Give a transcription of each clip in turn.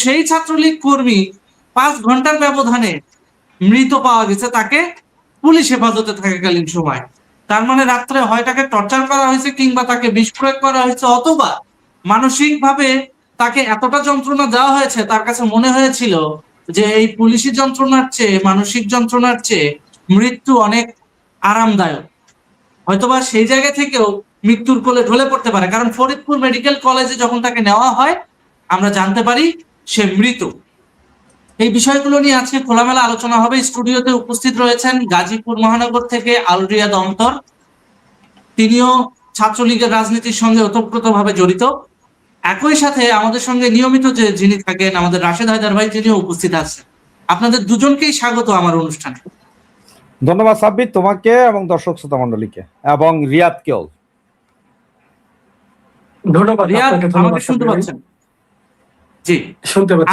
সেই ছাত্রলীগ কর্মী 5 ঘন্টার ব্যবধানে মৃত পাওয়া গেছে তাকে পুলিশ হেফাজতে থাকাকালীন সময়। তার মানে রাত্রে হয় তাকে টর্চার করা হয়েছে কিংবা তাকে বিষ প্রয়োগ করা হয়েছে, অথবা মানসিক ভাবে তাকে এতটা যন্ত্রণা দেওয়া হয়েছে তার কাছে মনে হয়েছিল যে এই পুলিশি যন্ত্রণার চেয়ে, মানসিক যন্ত্রণার চেয়ে মৃত্যু অনেক আরামদায়ক। হয়তোবা সেই জায়গা থেকেও মৃত্যুর কোলে ঢলে পড়তে পারে, কারণ ফরিদপুর মেডিকেল কলেজে যখন তাকে নেওয়া হয় আমরা জানতে পারি সে মৃত। এই বিষয়গুলো নিয়ে আজকে খোলামেলা আলোচনা হবে। স্টুডিওতে উপস্থিত রয়েছেন গাজীপুর মহানগর থেকে আলরিয়াদ অন্তর, তিনিও ছাত্রলীগের রাজনীতির সঙ্গে ওতপ্রোতভাবে জড়িত। একই সাথে আমাদের সঙ্গে নিয়মিত যিনি থাকেন আমাদের রাশেদ হায়দার ভাই, তিনিও উপস্থিত আছেন। আপনাদের দুজনকেই স্বাগত আমার অনুষ্ঠানে। ধন্যবাদ সাব্বির, তোমাকে এবং দর্শক শ্রোতা মন্ডলীকে, এবং রিয়াদকেও ধন্যবাদ। রিয়াদ আমাকে শুনতে পাচ্ছেন? জি, শুনতে পাচ্ছি।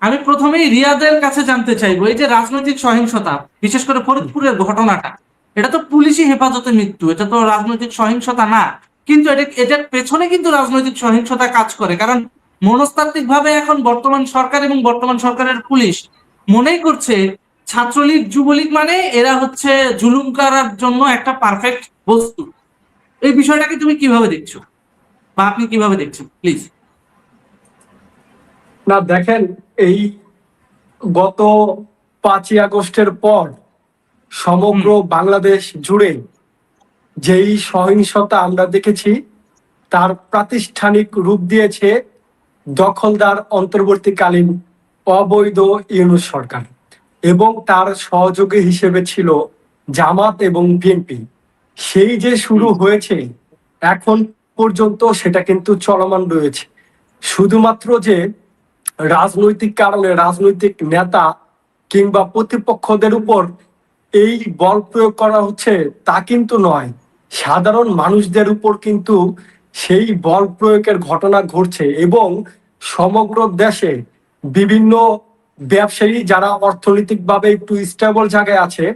আমি প্রথমেই রিয়াদের কাছে জানতে চাইবো, এই যে রাজনৈতিক সহিংসতা, বিশেষ করে ফরিদপুরের ঘটনাটা, এটা তো পুলিশি হেফাজতে মৃত্যু, এটা তো রাজনৈতিক সহিংসতা না, কিন্তু এটার পেছনে কিন্তু রাজনৈতিক সহিংসতা কাজ করে। কারণ মনস্তাত্ত্বিক ভাবে এখন বর্তমান সরকার এবং বর্তমান সরকারের পুলিশ মনেই করছে ছাত্রলীগ যুবলীগ মানে এরা হচ্ছে জুলুম করার জন্য একটা পারফেক্ট বস্তু। এই বিষয়টাকে তুমি কিভাবে দেখছো, বা আপনি কিভাবে দেখছেন প্লিজ? না, দেখেন, এই গত 5ই আগস্টের পর সমগ্র বাংলাদেশ জুড়ে যেই সহিংসতা আমরা দেখেছি তার প্রাতিষ্ঠানিক রূপ দিয়েছে দখলদার অন্তর্বর্তীকালীন অবৈধ ইউনূস সরকার, এবং তার সহযোগী হিসেবে ছিল জামাত এবং বিএনপি। সেই যে শুরু হয়েছে এখন পর্যন্ত সেটা কিন্তু চলমান রয়েছে। শুধুমাত্র যে রাজনৈতিক কারণে রাজনৈতিক নেতা কিংবা প্রতিপক্ষদের উপর এই বল প্রয়োগ করা হচ্ছে তা কিন্তু নয়, সাধারণ মানুষদের উপর কিন্তু সেই বল প্রয়োগের ঘটনা ঘটছে। এবং সমগ্র দেশে বিভিন্ন ব্যবসায়ী যারা অর্থনৈতিকভাবে একটু স্টেবল জায়গায় আছে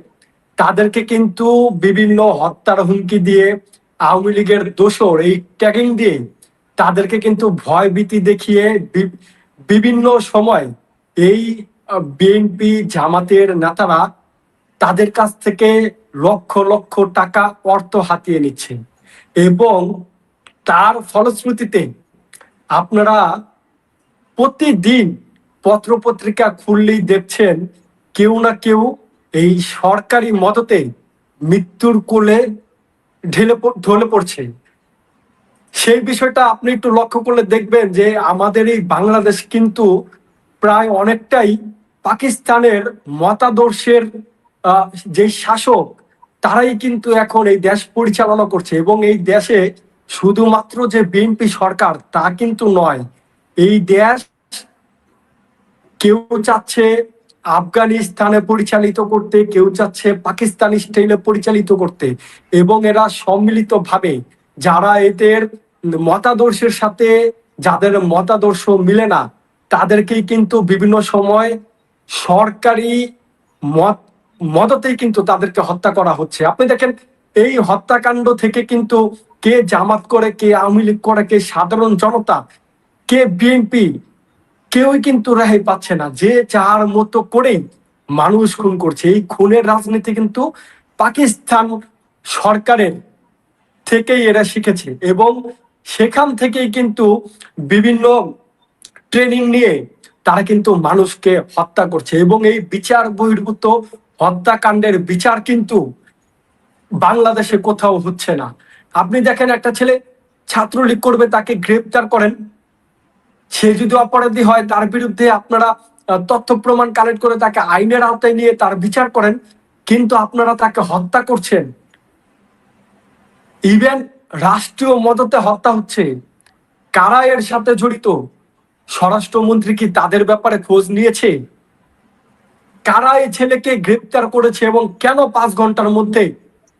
তাদেরকে কিন্তু বিভিন্ন হত্যার হুমকি দিয়ে, আওয়ামী লীগের দোসর এই ট্যাগিং দিয়ে তাদেরকে কিন্তু ভয়ভীতি দেখিয়ে বিভিন্ন সময় এই বিএনপি জামাতের নেতারা তাদের কাছ থেকে লক্ষ লক্ষ টাকা অর্থ হাতিয়ে নিচ্ছে। এবং তার ফলশ্রুতিতে আপনারা প্রতিদিন পত্রপত্রিকা খুললেই দেখছেন কেউ না কেউ এই সরকারি মদতে মৃত্যুর কোলে ঢলে পড়ছে। সেই বিষয়টা আপনি একটু লক্ষ্য করলে দেখবেন যে আমাদের এই বাংলাদেশ কিন্তু প্রায় অনেকটাই পাকিস্তানের মতাদর্শের যে শাসক তারাই কিন্তু এখন এই দেশ পরিচালনা করছে। এবং এই দেশে শুধুমাত্র যে বিএনপি সরকার তা কিন্তু নয়, এই দেশ কেউ চাচ্ছে আফগানিস্তানে পরিচালিত করতে, কেউ চাচ্ছে পাকিস্তানি স্টাইলে পরিচালিত করতে। এবং এরা সম্মিলিতভাবে যারা এদের মতাদর্শের সাথে, যাদের মতাদর্শ মিলে না, তাদেরকেই কিন্তু বিভিন্ন সময় সরকারি মদতেই কিন্তু তাদেরকে হত্যা করা হচ্ছে। আপনি দেখেন এই হত্যাকাণ্ড থেকে কিন্তু কে জামাত করে, কে আওয়ামী লীগ করে, কে সাধারণ জনতা, কে বিএনপি, কেউই কিন্তু রেহাই পাচ্ছে না। যে যার মতো করেই মানুষ খুন করছে। এই খুনের রাজনীতি কিন্তু পাকিস্তান সরকারের থেকেই এরা শিখেছে, এবং সেখান থেকেই কিন্তু বিভিন্ন ট্রেনিং নিয়ে তারা কিন্তু মানুষকে হত্যা করছে। এবং এই বিচার বহির্ভূত হত্যাকাণ্ডের বিচার কিন্তু বাংলাদেশে কোথাও হচ্ছে না। আপনি দেখেন একটা ছেলে ছাত্রলীগ করবে, তাকে গ্রেপ্তার করেন, সে যদি অপরাধী হয় তার বিরুদ্ধে আপনারা তথ্য প্রমাণ কালেক্ট করে তাকে আইনের আওতায় নিয়ে তার বিচার করেন, কিন্তু আপনারা তাকে হত্যা করছেন। ইভেন রাষ্ট্রীয় মদতে হত্যা হচ্ছে। কারা এর সাথে জড়িত? স্বরাষ্ট্রমন্ত্রী কি তাদের ব্যাপারে খোঁজ নিয়েছে? কারা এই ছেলেকে গ্রেপ্তার করেছে এবং কেন 5 ঘন্টার মধ্যে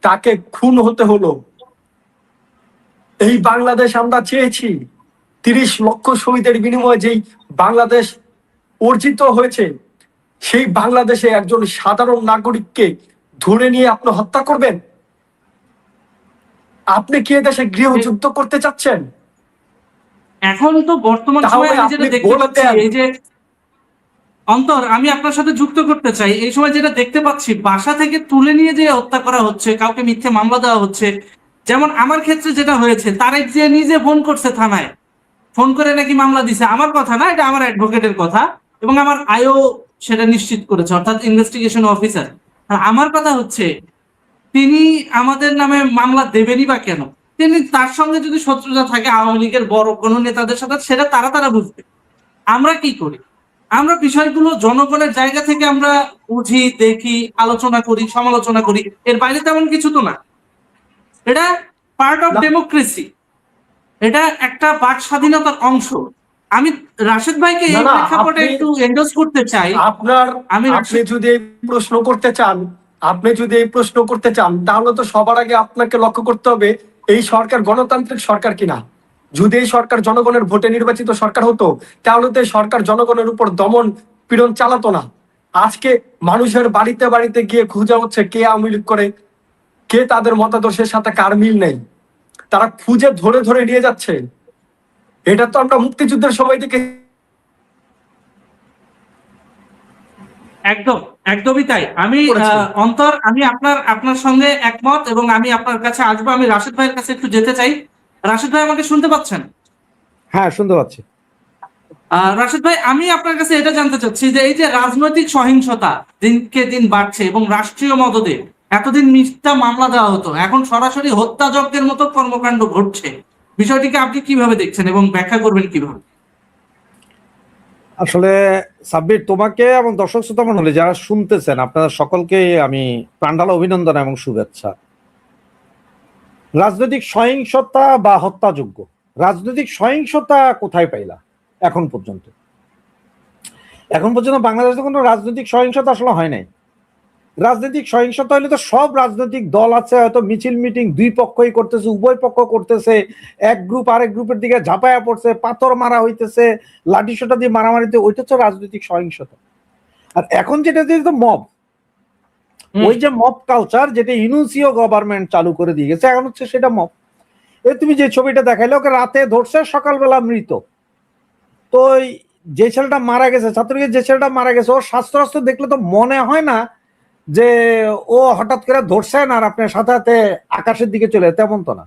তাকে খুন হতে হলো? এই বাংলাদেশ আমরা চেয়েছি। 30 লক্ষ শহীদের বিনিময়ে যেই বাংলাদেশ অর্জিত হয়েছে, সেই বাংলাদেশে একজন সাধারণ নাগরিককে ধরে নিয়ে আপনি হত্যা করবেন? আপনি কি এদেশে গৃহযুদ্ধ করতে চাচ্ছেন? এখন তো বর্তমান সময়ে তাহলে আমি যেটা আপনি দেখতে বলে পাচ্ছি, দেন। এই যে অন্তর, আমি আপনার সাথে যুক্ত করতে চাই, এই সময় যেটা দেখতে পাচ্ছি বাসা থেকে তুলে নিয়ে যে হত্যা করা হচ্ছে, কাউকে মিথ্যে মামলা দেওয়া হচ্ছে। যেমন আমার ক্ষেত্রে যেটা হয়েছে, তারেক যে নিজে ফোন করছে থানায়, ফোন করে নাকি মামলা দিছে। আমার কথা না, এটা আমার অ্যাডভোকেটের কথা, এবং আমার আয়ও সেটা নিশ্চিত করেছে, অর্থাৎ ইনভেস্টিগেশন অফিসার। আর আমার কথা হচ্ছে, তিনি আমাদের নামে মামলা দেবেনই বা কেন? তিনি, তার সঙ্গে যদি শত্রুতা থাকে আওয়ামী লীগের বড় কোনো নেতাদের সাথে, সেটা তারা বুঝবে। আমরা কি করি? আমরা বিষয়গুলো জনগণের জায়গা থেকে আমরা বুঝি, দেখি, আলোচনা করি, সমালোচনা করি, এর বাইরে তেমন কিছু তো না। এটা পার্ট অফ না ডেমোক্রেসি, এটা একটা বাক স্বাধীনতার অংশ। আমি রাশেদ ভাইকে না এই না, প্রেক্ষাপটে আপনি একটু এন্ডোর্স করতে চাই। আপনার আমি আপনি যদি এই প্রশ্ন করতে চান, তাহলে তো সবার আগে আপনাকে লক্ষ্য করতে হবে এই সরকার গণতান্ত্রিক সরকার কিনা। যদি এই সরকার জনগণের ভোটে নির্বাচিত সরকার হতো, তাহলে তো এই সরকার জনগণের উপর দমন পীড়ন চালাতো না। আজকে মানুষের বাড়িতে বাড়িতে গিয়ে খুঁজে হচ্ছে কে আওয়ামী লীগ করে, কে তাদের মতাদর্শের সাথে কার মিল নেই, তারা খুঁজে ধরে ধরে নিয়ে যাচ্ছে। এটা তো আমরা মুক্তিযুদ্ধের সময় থেকে একদম, একদমই তাই। আমি করেছি। অন্তর, আমি আপনার সঙ্গে একমত, এবং আমি আপনার কাছে আসবো। আমি রাশেদ ভাইয়ের কাছে একটু যেতে চাই। রাশেদ ভাই, আমাকে শুনতে পাচ্ছেন? হ্যাঁ, শুনতে পাচ্ছি। রাশেদ ভাই, আমি আপনার কাছে এটা জানতে চাচ্ছি যে এই যে রাজনৈতিক সহিংসতা দিনকে দিন বাড়ছে, এবং রাষ্ট্রীয় মদদে এতদিন মিথ্যা মামলা দেওয়া হতো, এখন সরাসরি হত্যাযজ্ঞের মতো কর্মকাণ্ড ঘটছে, বিষয়টিকে আপনি কিভাবে দেখছেন এবং ব্যাখ্যা করবেন কিভাবে? আসলে সাব্বির, তোমাকে এবং দর্শক শ্রোতা মণ্ডলী যারা শুনতেছেন, আপনাদের সকলকে আমি প্রাণঢালা অভিনন্দন এবং শুভেচ্ছা। রাজনৈতিক সহিংসতা বা হত্যাযোগ্য, রাজনৈতিক সহিংসতা কোথায় পাইলা? এখন পর্যন্ত বাংলাদেশে কোনো রাজনৈতিক সহিংসতা আসলে হয় নাই। রাজনৈতিক সহিংসতা হলে তো সব রাজনৈতিক দল আছে, হয়তো মিছিল মিটিং দুই পক্ষই করতেছে, উভয় পক্ষ করতেছে, এক গ্রুপ আরেক গ্রুপের দিকে ঝাঁপায়া পড়ছে, পাথর মারা হইতেছে, লাঠি সোটা দিয়ে মারামারিতে, ওইটা হচ্ছে রাজনৈতিক সহিংসতা। আর এখন যেটা যেহেতু মব, ওই যে মব কালচার যেটা ইউনুসিও গভর্নমেন্ট চালু করে দিয়ে গেছে, এখন হচ্ছে সেটা মব। তুমি যে ছবিটা দেখাইলে, ওকে রাতে ধরছে, সকালবেলা মৃত। তো যে ছেলেটা মারা গেছে, ছাত্রলীগের যে ছেলেটা মারা গেছে, ওর স্বাস্থ্য দেখলে তো মনে হয় না যে ও হঠাৎ করে ধরছেন আর আপনার সাথে সাথে আকাশের দিকে চলে, তেমন তো না।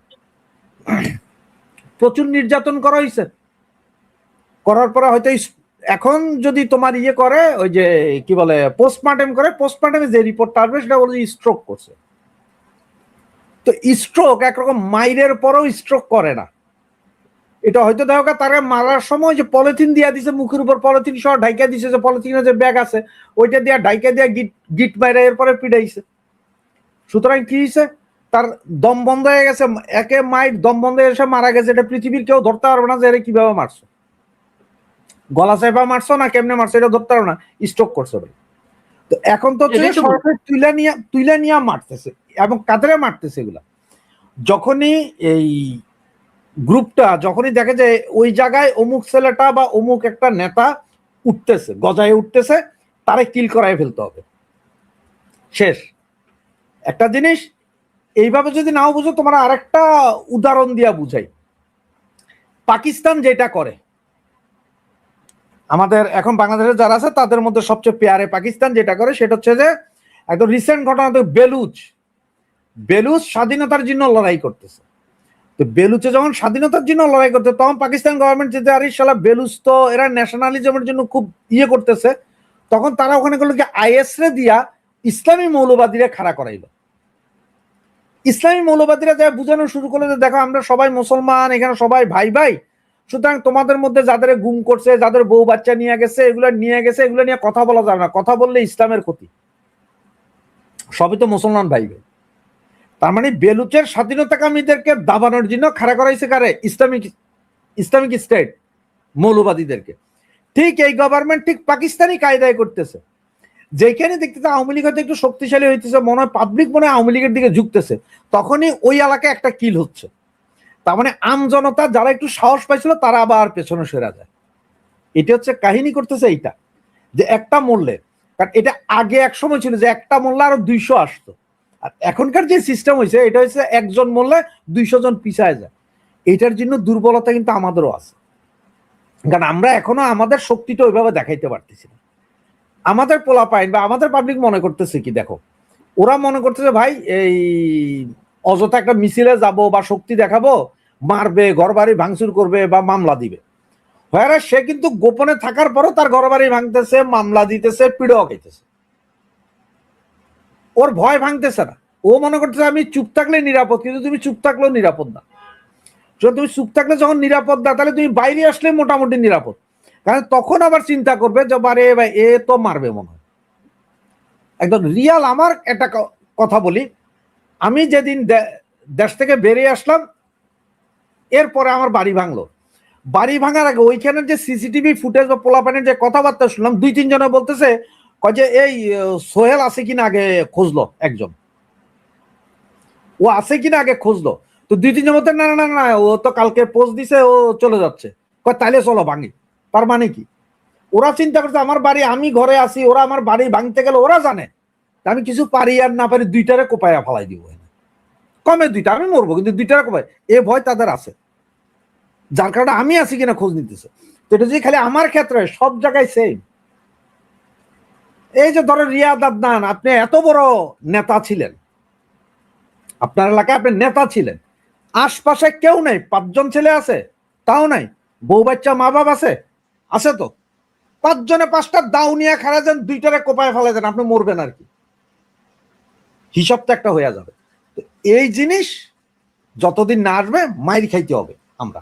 প্রচুর নির্যাতন করা হয়েছে, করার পরে হয়তো এখন যদি তোমার ইয়ে করে, ওই যে কি বলে পোস্টমর্টেম করে, পোস্টমর্টেমে যে রিপোর্টটা আসবে সেটা বলে স্ট্রোক করছে। তো স্ট্রোক একরকম মাইরের পরেও স্ট্রোক করে না। এটা হয়তো দেখো তারা মারার সময় যে পলিথিন দিয়া দিছে, মুখের উপর পলিথিন সহ ঢাইকা দিছে, যে পলিথিনের যে ব্যাগ আছে ওইটা দিয়া ঢাইকা দিয়া গিট মাইরা এরপরে পিড়াইছে। সুতরাং কি হয়েছে, তার দম বন্ধ হয়ে গেছে, একে মাইর দম বন্ধ হয়ে এসে মারা গেছে। এটা পৃথিবীর কেউ ধরতে পারবে না যে এরা কিভাবে মারছো, গলা চেপা মারছো না কেমনে মারছো, এটা ধরতে পারবে না, স্ট্রোক করছো ভাই। তো এখন তো সরকার তুইলা নিয়ে মারতেছে, এবং কাদের মারতেছে এগুলা, যখনই এই গ্রুপটা যখনই দেখে যে ওই জায়গায় অমুক ছেলেটা বা অমুক একটা নেতা উঠতেছে, গজায় উঠতেছে, তারে কিল করাই ফেলতে হবে, শেষ। একটা জিনিস এইভাবে যদি নাও বুঝো, তোমার আরেকটা উদাহরণ দিয়া বুঝাই। পাকিস্তান যেটা করে, আমাদের এখন বাংলাদেশে যারা আছে তাদের মধ্যে সবচেয়ে পেয়ারে পাকিস্তান যেটা করে সেটা হচ্ছে যে, একদম রিসেন্ট ঘটনা, বেলুচ স্বাধীনতার জন্য লড়াই করতেছে। তো বেলুচে যখন স্বাধীনতার জন্য লড়াই করতে, তখন পাকিস্তান গভর্নমেন্ট যেতে, আরে শালা বেলুচ তো এরা ন্যাশনালিজমের জন্য খুব ইয়ে করতেছে, তখন তারা ওখানে করলো কি, আইএস রে দিয়া ইসলামী মৌলবাদীরা খাড়া করাইলো। ইসলামী মৌলবাদীরা যা বোঝানো শুরু করলো যে দেখো, আমরা সবাই মুসলমান, এখানে সবাই ভাই ভাই, সুতরাং তোমাদের মধ্যে যাদের গুম করছে, যাদের বউ বাচ্চা নিয়ে গেছে, এগুলো নিয়ে কথা বলা যাবে না, কথা বললে ইসলামের ক্ষতি, সবই তো মুসলমান ভাই ভাই। তার মানে বেলুচের স্বাধীনতাকামীদেরকে দাবানোর জন্য খাড়া করাইছে কারে, ইসলামিক স্টেট মৌলবাদীদেরকে। ঠিক এই গভর্নমেন্ট ঠিক পাকিস্তানি কায়দায় করতেছে, যেখানে দেখতেছে আওয়ামী লীগ হয়তো একটু শক্তিশালী হইতেছে, মনে হয় পাবলিক মনে হয় আওয়ামী লীগের দিকে ঝুঁকতেছে, তখনই ওই এলাকায় একটা কিল হচ্ছে। তার মানে আম জনতা যারা একটু সাহস পাইছিল তারা আবার পেছনে সরে যায়। এটা হচ্ছে কাহিনী করতেছে এইটা, যে একটা মরলে, কারণ এটা আগে এক সময় ছিল যে একটা মরলে আরো 200 আসতো, আর এখনকার যে সিস্টেম হয়েছে এটা হচ্ছে একজন মরলে 200 জন পিছায় যায়। এটার জন্য দুর্বলতা কিন্তু আমাদেরও আছে। কারণ আমরা এখনো আমাদের শক্তিটা ওইভাবে দেখাইতে পারতেছি না। আমাদের পোলাপাইন বা আমাদের পাবলিক মনে করতেছে কি, দেখো ওরা মনে করতেছে ভাই এই অযথা একটা মিছিলে যাব বা শক্তি দেখাবো, মারবে, ঘর বাড়ি ভাঙচুর করবে বা মামলা দিবে। হ্যাঁ, সে কিন্তু গোপনে থাকার পরও তার ঘর বাড়ি ভাঙতেছে, মামলা দিতেছে, পিড়ও খাইতেছে। ওর ভয় ভাঙতেছে না। ও মনে করতেছে আমি চুপ থাকলে নিরাপদ, কিন্তু তুমি চুপ থাকলেও নিরাপদ না। তুমি চুপ থাকলে যখন নিরাপদ না, তাহলে তুমি বাইরে আসলে মোটামুটি নিরাপদ। কারণ তখন আবার চিন্তা করবে যে বারে ভাই এ তো মারবে মনে হয়। একদম রিয়াল আমার একটা কথা বলি, আমি যেদিন দেশ থেকে বেরিয়ে আসলাম, এরপরে আমার বাড়ি ভাঙলো। বাড়ি ভাঙার আগে ওইখানের যে সিসিটিভি ফুটেজ বা পোলাপানের যে কথাবার্তা শুনলাম, 2-3 জনে বলতেছে যে এই সোহেল আছে কিনা আগে খুঁজলো, একজন ও আছে কিনা আগে খুঁজলো। তো 2-3 জন বলতে না না না, ও তো কালকে পোস্ট দিছে, ও চলে যাচ্ছে। তাইলে চলো ভাঙি। তার মানে কি, ওরা চিন্তা করছে আমার বাড়ি, আমি ঘরে আছি, ওরা আমার বাড়ি ভাঙতে গেলে ওরা জানে আমি কিছু পারি আর না পারি, দুইটারে কোপায়া ফালাই দিব। কমে দুইটা, আমি মরবো কিন্তু দুইটারে কোপায়, এ ভয় তাদের আছে, যার কারণে আমি আছি কিনা খোঁজ নিতেছে। তো এটা যদি খালি আমার ক্ষেত্রে, সব জায়গায় সেম। এই যে ধরো রিয়াদ আদনান, আপনি এত বড় নেতা ছিলেন, আপনার এলাকায় আপনি নেতা ছিলেন, আশপাশে কেউ নেই, 5 জন ছেলে আছে তাও নাই, বউ বাচ্চা মা বাপ আছে, আছে তো 5 জনে 5টা দাও নিয়ে খাড়া যান, দুইটারে কোপায় ফেলে দেন, আপনি মরবেন আর কি, হিসাব তো একটা হয়ে যাবে। তো এই জিনিস যতদিন না আসবে মাইর খাইতে হবে আমরা।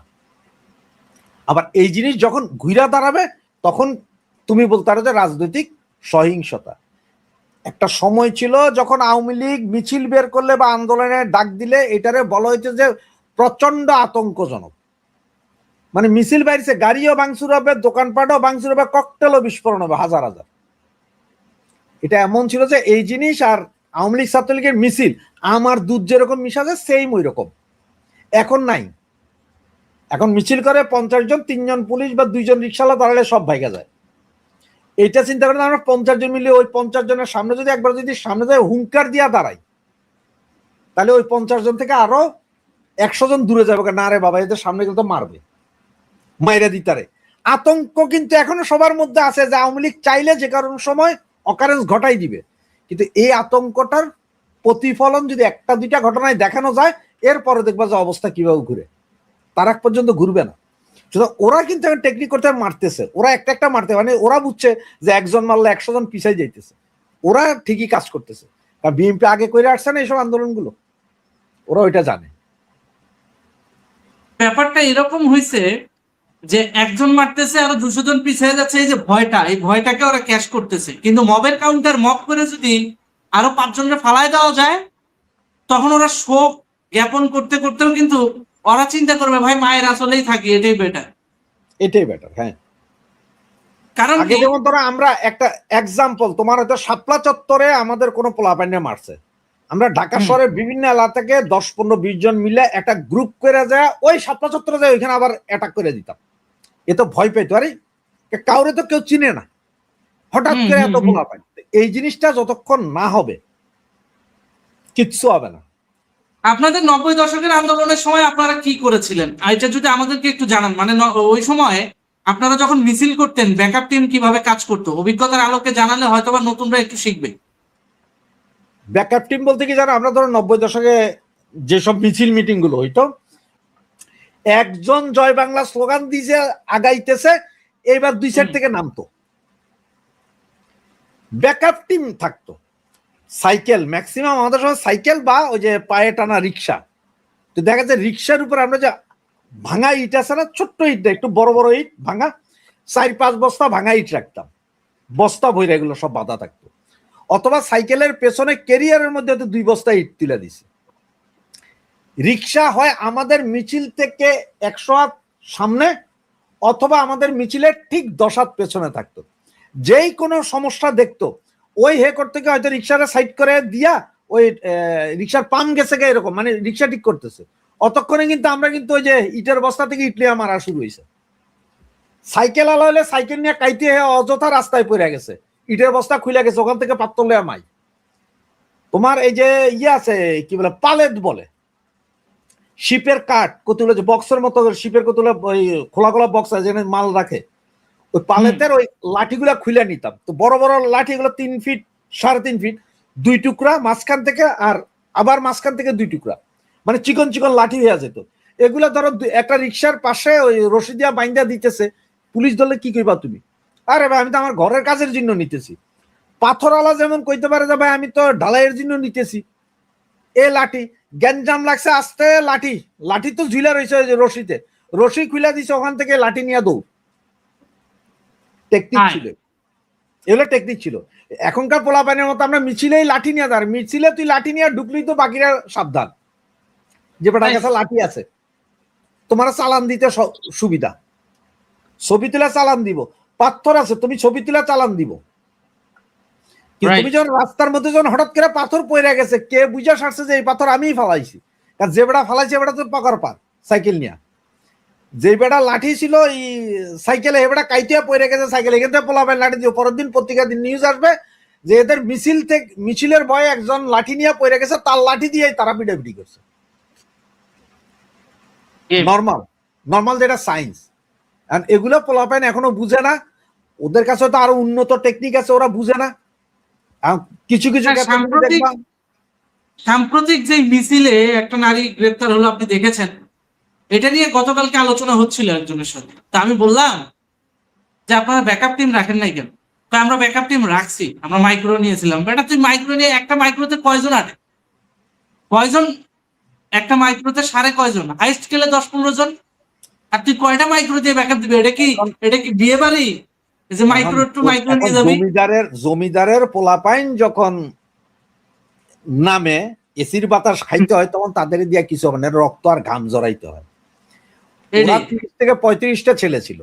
আবার এই জিনিস যখন ঘুরা দাঁড়াবে, তখন তুমি বলতে পারো যে রাজনৈতিক সহিংসতা। একটা সময় ছিল যখন আওয়ামী লীগ মিছিল বের করলে বা আন্দোলনে ডাক দিলে এটারে বলা হইতো যে প্রচন্ড আতঙ্কজনক। মানে মিছিল বাইরেছে, গাড়িও ভাঙচুর হবে, দোকানপাটও ভাঙচুর হবে, ককটেলও বিস্ফোরণ হবে হাজার হাজার। এটা এমন ছিল যে এই জিনিস আর আওয়ামী লীগ ছাত্রলীগের মিছিল আমার দুধ যেরকম মিশা যায় সেম ওই রকম। এখন নাই, এখন মিছিল করে 50 জন, 3 জন পুলিশ বা 2 জন রিক্সাওয়ালা দাঁড়ালে সব ভাইগা যায়। এইটা চিন্তা করেন আমরা 50 জন মিলে ওই 50 জনের সামনে যদি একবার যদি সামনে যায় হুঙ্কার দিয়া দাঁড়াই, তাহলে ওই 50 জন থেকে আরো 100 জন দূরে যাবে, না রে বাবা এদের সামনে গেলে তো মারবে, মাইরা দিতারে। আতঙ্ক কিন্তু এখনো সবার মধ্যে আছে যে আওয়ামী লীগ চাইলে যে কারণ সময় অকারেন্স ঘটাই দিবে। কিন্তু এই আতঙ্কটার প্রতিফলন যদি 1-2টা ঘটনায় দেখানো যায়, এরপরে দেখবা যে অবস্থা কিভাবে ঘুরে, তার এক পর্যন্ত ঘুরবে না। ওরা কিন্তু এখন টেকনিক করতে মারতেছে, ওরা একটা একটা মারতে, মানে ওরা বুঝছে যে একজন মারলে 100 জন পিছাই যাইতেছে, ওরা ঠিকই কাজ করতেছে। কারণ বিএনপি আগে করে আসছে না এইসব আন্দোলনগুলো, ওরা ওইটা জানে। ব্যাপারটা এরকম হয়েছে যে একজন মারতেছে আরো 200 জন পিছিয়ে যাচ্ছে, এই যে ভয়টা, এই ভয়টাকে ওরা ক্যাশ করতেছে। কিন্তু মবের কাউন্টার মব করে যদি আরো 5 জনকে ফালায় দেওয়া যায়, তখন ওরা শোক জ্ঞাপন করতে করতেও কিন্তু ওরা চিন্তা করবে ভাই মায়ের আসলেই থাকি, এটাই বেটার। এটাই বেটার। হ্যাঁ, কারণ আগে যেমন ধরো আমরা একটা এক্সাম্পল, তোমার হয়তো শাপলা চত্বরে আমাদের কোনো পোলাপাইনে মারছে, আমরা ঢাকা শহরের বিভিন্ন এলাকা থেকে 10-15-20 জন মিলে একটা গ্রুপ করে যায়, ওই শাপলা চত্বরে যায়, ওইখানে আবার অ্যাটাক করে দিতাম। এ তো ভয় পেত, আরে কাউরে তো কেউ চিনে না, হঠাৎ করে এত পোলাপাইন। এই জিনিসটা যতক্ষণ না হবে কিচ্ছু হবে না। আপনাদের 90 দশকের আন্দোলনের সময় আপনারা কি করেছিলেন, এটা যদি আমাদেরকে একটু জানান। মানে ওই সময় আপনারা যখন মিছিল করতেন, ব্যাকআপ টিম কিভাবে কাজ করতো, অভিজ্ঞতার আলোকে জানালে হয়তোবা নতুনরা একটু শিখবে। ব্যাকআপ টিম বলতে কি জানো, আমরা ধরো 90 দশকে যেসব মিছিল মিটিং গুলো হইতো, একজন জয় বাংলা স্লোগান দিয়ে আগাইতেছে, এইবার 2 সাইড থেকে নামতো, ব্যাকআপ টিম থাকতো। সাইকেল ম্যাক্সিমাম আমাদের সময় সাইকেল বা ওই যে পায়ে টানা রিক্সা। তো দেখা যায় রিক্সার উপর আমরা যে ভাঙা ইট আছে না, ছোট্ট ইট, একটু বড় বড় ইট ভাঙা, 4-5 বস্তা ভাঙা ইট রাখতাম, বস্তা ভরে এগুলো সব বাঁধা থাকতো। অথবা সাইকেলের পেছনে ক্যারিয়ারের মধ্যে 2 বস্তা ইট তুলে দিছে। রিক্সা হয় আমাদের মিছিল থেকে 100 হাত সামনে, অথবা আমাদের মিছিলের ঠিক 10 হাত পেছনে থাকতো। যেই কোনো সমস্যা দেখতো, ওই হেকর থেকে হয়তো রিক্সাটা সাইড করে দিয়া ওই রিক্সার পাম্প গেছে গে, এরকম মানে রিক্সা ঠিক করতেছে, অতক্ষণে কিন্তু আমরা কিন্তু ওই যে ইটের বস্তা থেকে ইটলিয়া মারা শুরু হয়েছে। সাইকেল আলা হলে সাইকেল নিয়ে কাইতে অযথা রাস্তায় পড়ে গেছে, ইটের বস্তা খুলে গেছে, ওখান থেকে পাত্তর লেয়া মাই। তোমার এই যে ইয়ে আছে কি বলে পালেট বলে, শিপের কাঠ কতগুলো যে বক্সের মতো শিপের কতগুলো ওই খোলা খোলা বক্স আছে যেখানে মাল রাখে, ওই পালেতের ওই লাঠিগুলা খুলে নিতাম। তো বড় বড় লাঠিগুলো 3 ফিট 3.5 ফিট, 2 টুকরা মাঝখান থেকে, আর আবার মাঝখান থেকে 2 টুকরা, মানে চিকন চিকন লাঠি হয়ে যেত। এগুলা ধরো একটা রিক্সার পাশে ওই রশি দিয়া বাইন্দা দিতেছে, পুলিশ ধরলে কি কইবা তুমি? আরে ভাই আমি তো আমার ঘরের কাজের জন্য নিতেছি। পাথরওয়ালা যেমন কইতে পারে যে ভাই আমি তো ঢালাইয়ের জন্য নিতেছি। এ লাঠি গ্যাঞ্জাম লাগছে, আস্তে লাঠি, লাঠি তো ঝুলা রয়েছে রশিতে, রশি খুলে দিছে, ওখান থেকে লাঠি নিয়ে দৌড়। টেকনিক ছিল, এগুলো টেকনিক ছিল। এখনকার পোলাপানের মতো আমরা মিছিলেই লাঠি নিয়ে দাঁড়, মিছিলে তুই লাঠি নিয়ে ঢুকলি তো বাকিরা সাবধান, যে বেটার কাছে লাঠি আছে, তোমার চালান দিতে সুবিধা, ছবি তুলে চালান দিব, পাথর আছে তুমি ছবি তুলে চালান দিব। কিন্তু তুমি যখন রাস্তার মধ্যে যখন হঠাৎ করে পাথর পড়ে গেছে, কে বুঝা সারছে যে এই পাথর আমিই ফালাইছি, কারণ যে বেটা ফালাইছে বেটা তো পাকার পার সাইকেল নিয়ে, যে বেটা লাঠি ছিল এই সাইকেলে এ বেটা কাইটিয়া পড়ে গেছে সাইকেল, এখান থেকে পোলাবেন লাঠি দিয়ে, পরের দিন পত্রিকা দিন নিউজ আসবে যে এদের মিছিল থেকে মিছিলের ভয়ে একজন লাঠি নিয়ে পড়ে গেছে, তার লাঠি দিয়ে তারা পিটাপিটি করছে। নর্মাল নর্মাল যেটা সায়েন্স, এগুলো পোলাপাইন এখনো বুঝে না, ওদের কাছে তো আরো উন্নত টেকনিক আছে, ওরা বুঝে না। কিছু কিছু সাম্প্রতিক যে মিছিলে একটা নারী গ্রেপ্তার হলো আপনি দেখেছেন, এটা নিয়ে গতকালকে আলোচনা হচ্ছিল একজনের সাথে। তা আমি বললাম যে আপনারা ব্যাকআপ টিম রাখেন নাই কেন? আমরা ব্যাকআপ টিম রাখছি, আমরা মাইক্রো নিয়েছিলাম। বেটা তুই মাইক্রো নিয়ে একটা মাইক্রোতে কয়জন আটে? কয়জন একটা মাইক্রোতে? সাড়ে কয়জন? হাইস্ট গেলে 10-15 জন। আর তুই কয়টা মাইক্রো দিয়ে ব্যাকআপ দিবি? এটা কি বিয়ে বাড়ি যে মাইক্রো টু মাইক্রো নিয়ে যাবি? জমিদারের পোলাপাইন যখন নামে এসির বাতাস খাইতে হয়, তখন তাদের দিয়ে কিছু হবে না, রক্ত আর ঘাম জড়াইতে হয়। 30 থেকে 35টা ছেলে ছিল,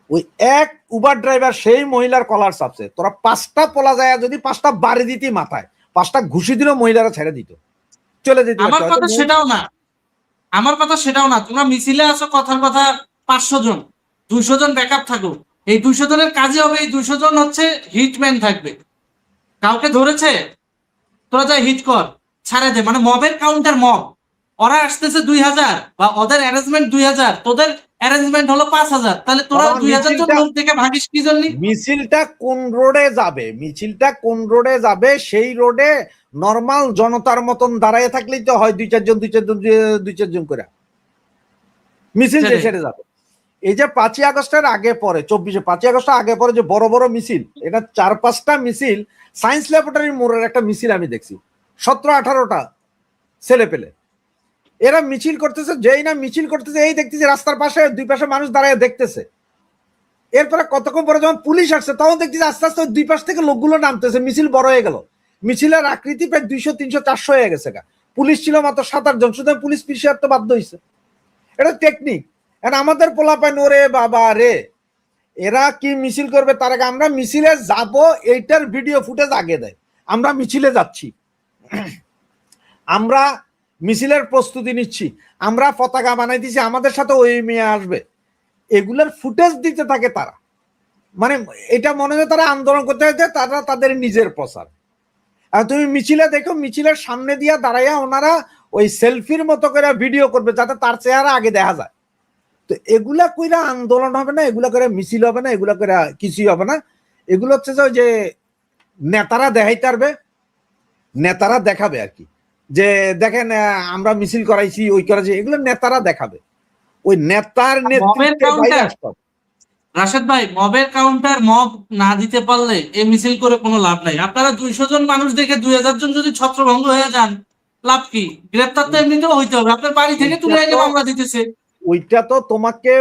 ওই এক উবার ড্রাইভার সেই মহিলার কলার চাপছে, তোরা 5টা পোলা যায় যদি 5টা বাড়ি দিতি মাথায়, 5টা ঘুষি দিল, মহিলারা ছেড়ে দিত, চলে যেত। আমার কথা সেটাও না, আমার কথা সেটাও না। তোমরা মিছিলে আসো, কথার কথা 500 জন 200 জন ব্যাকআপ থাকো, এই 200 জনের কাজে হবে, এই 200 জন হচ্ছে হিটম্যান থাকবে। কাউকে ধরেছে, তোরা যা হিট কর, ছাড়ে দে। মানে মবের কাউন্টার মব, ওরা আসতেছে 2000 বা ওদের অ্যারেঞ্জমেন্ট 2000, তোদের অ্যারেঞ্জমেন্ট হলো 5000, তাহলে তোরা 2000 জন লোক থেকে ভাগিস কি জন্য? মিছিলটা কোন রোডে যাবে, মিছিলটা কোন রোডে যাবে, সেই রোডে নরমাল জনতার মতন দাঁড়ায় থাকলেই তো হয় 2-4 জন করে মিছিল ছেড়ে যাবে। এই যে 5ই আগস্টের আগে পরে 5ই আগস্টের আগে পরে যে বড় বড় মিছিল, এটা 4-5টা মিছিল, সায়েন্স ল্যাবরেটরির মোড়ের একটা মিছিল আমি দেখছি, 17-18টা ছেলে পেলে, এরা মিছিল করতেছে, যেই না মিছিল করতেছে এই দেখতেছে রাস্তার পাশে 2 পাশে মানুষ দাঁড়ায় দেখতেছে। এরপরে কতক্ষণ পরে যখন পুলিশ আসছে, তখন দেখতেছে আস্তে আস্তে 2 পাশ থেকে লোকগুলো নামতেছে, মিছিল বড় হয়ে গেল, মিছিলের আকৃতি প্রায় 200-300-400 হয়ে গেছে। পুলিশ ছিল মাত্র 7-8 জন, সুতরাং পুলিশ পিছিয়ে আসতে বাধ্য হয়েছে। এটা টেকনিক। আমাদের পোলাপাইন ওরে বাবা রে, এরা কি মিছিল করবে তার আগে আমরা মিছিলে যাব, এইটার ভিডিও ফুটেজ আগে দেয়, আমরা মিছিলে যাচ্ছি, আমরা মিছিলের প্রস্তুতি নিচ্ছি, আমরা পতাকা বানাইতেছি, আমাদের সাথে ওই মেয়ে আসবে, এগুলোর ফুটেজ দিতে থাকে তারা। মানে এটা মনে হয় তারা আন্দোলন করতে হয়েছে, তারা তাদের নিজের প্রচার। আর তুমি মিছিলে দেখো, মিছিলের সামনে দিয়ে দাঁড়াইয়া ওনারা ওই সেলফির মতো করে ভিডিও করবে, যাতে তার চেহারা আগে দেখা যায়। তো এগুলা কইরা আন্দোলন হবে না, এগুলা করে মিছিল হবে না, এগুলা করে কিছুই হবে না। এগুলো হচ্ছে যে নেতারা দেখাইতে পারবে, নেতারা দেখাবে আর কি, যে দেখেন আমরা মিছিল করাইছি, ওই করাইছি, এগুলো নেতারা দেখাবে। ওই নেতার নেতৃত্বে রাশেদ ভাই, মবের কাউন্টার মব না দিতে পারলে এই মিছিল করে কোনো লাভ নাই। আপনারা 200 জন মানুষ দেখে 2000 জন যদি ছত্রভঙ্গ হয়ে যান, লাভ কি? গ্রেপ্তার তো এমনিতেও হইতে হবে, আপনার বাড়ি থেকে তুলে এনে মামলা দিতেছে। ওইটা তো তোমাকে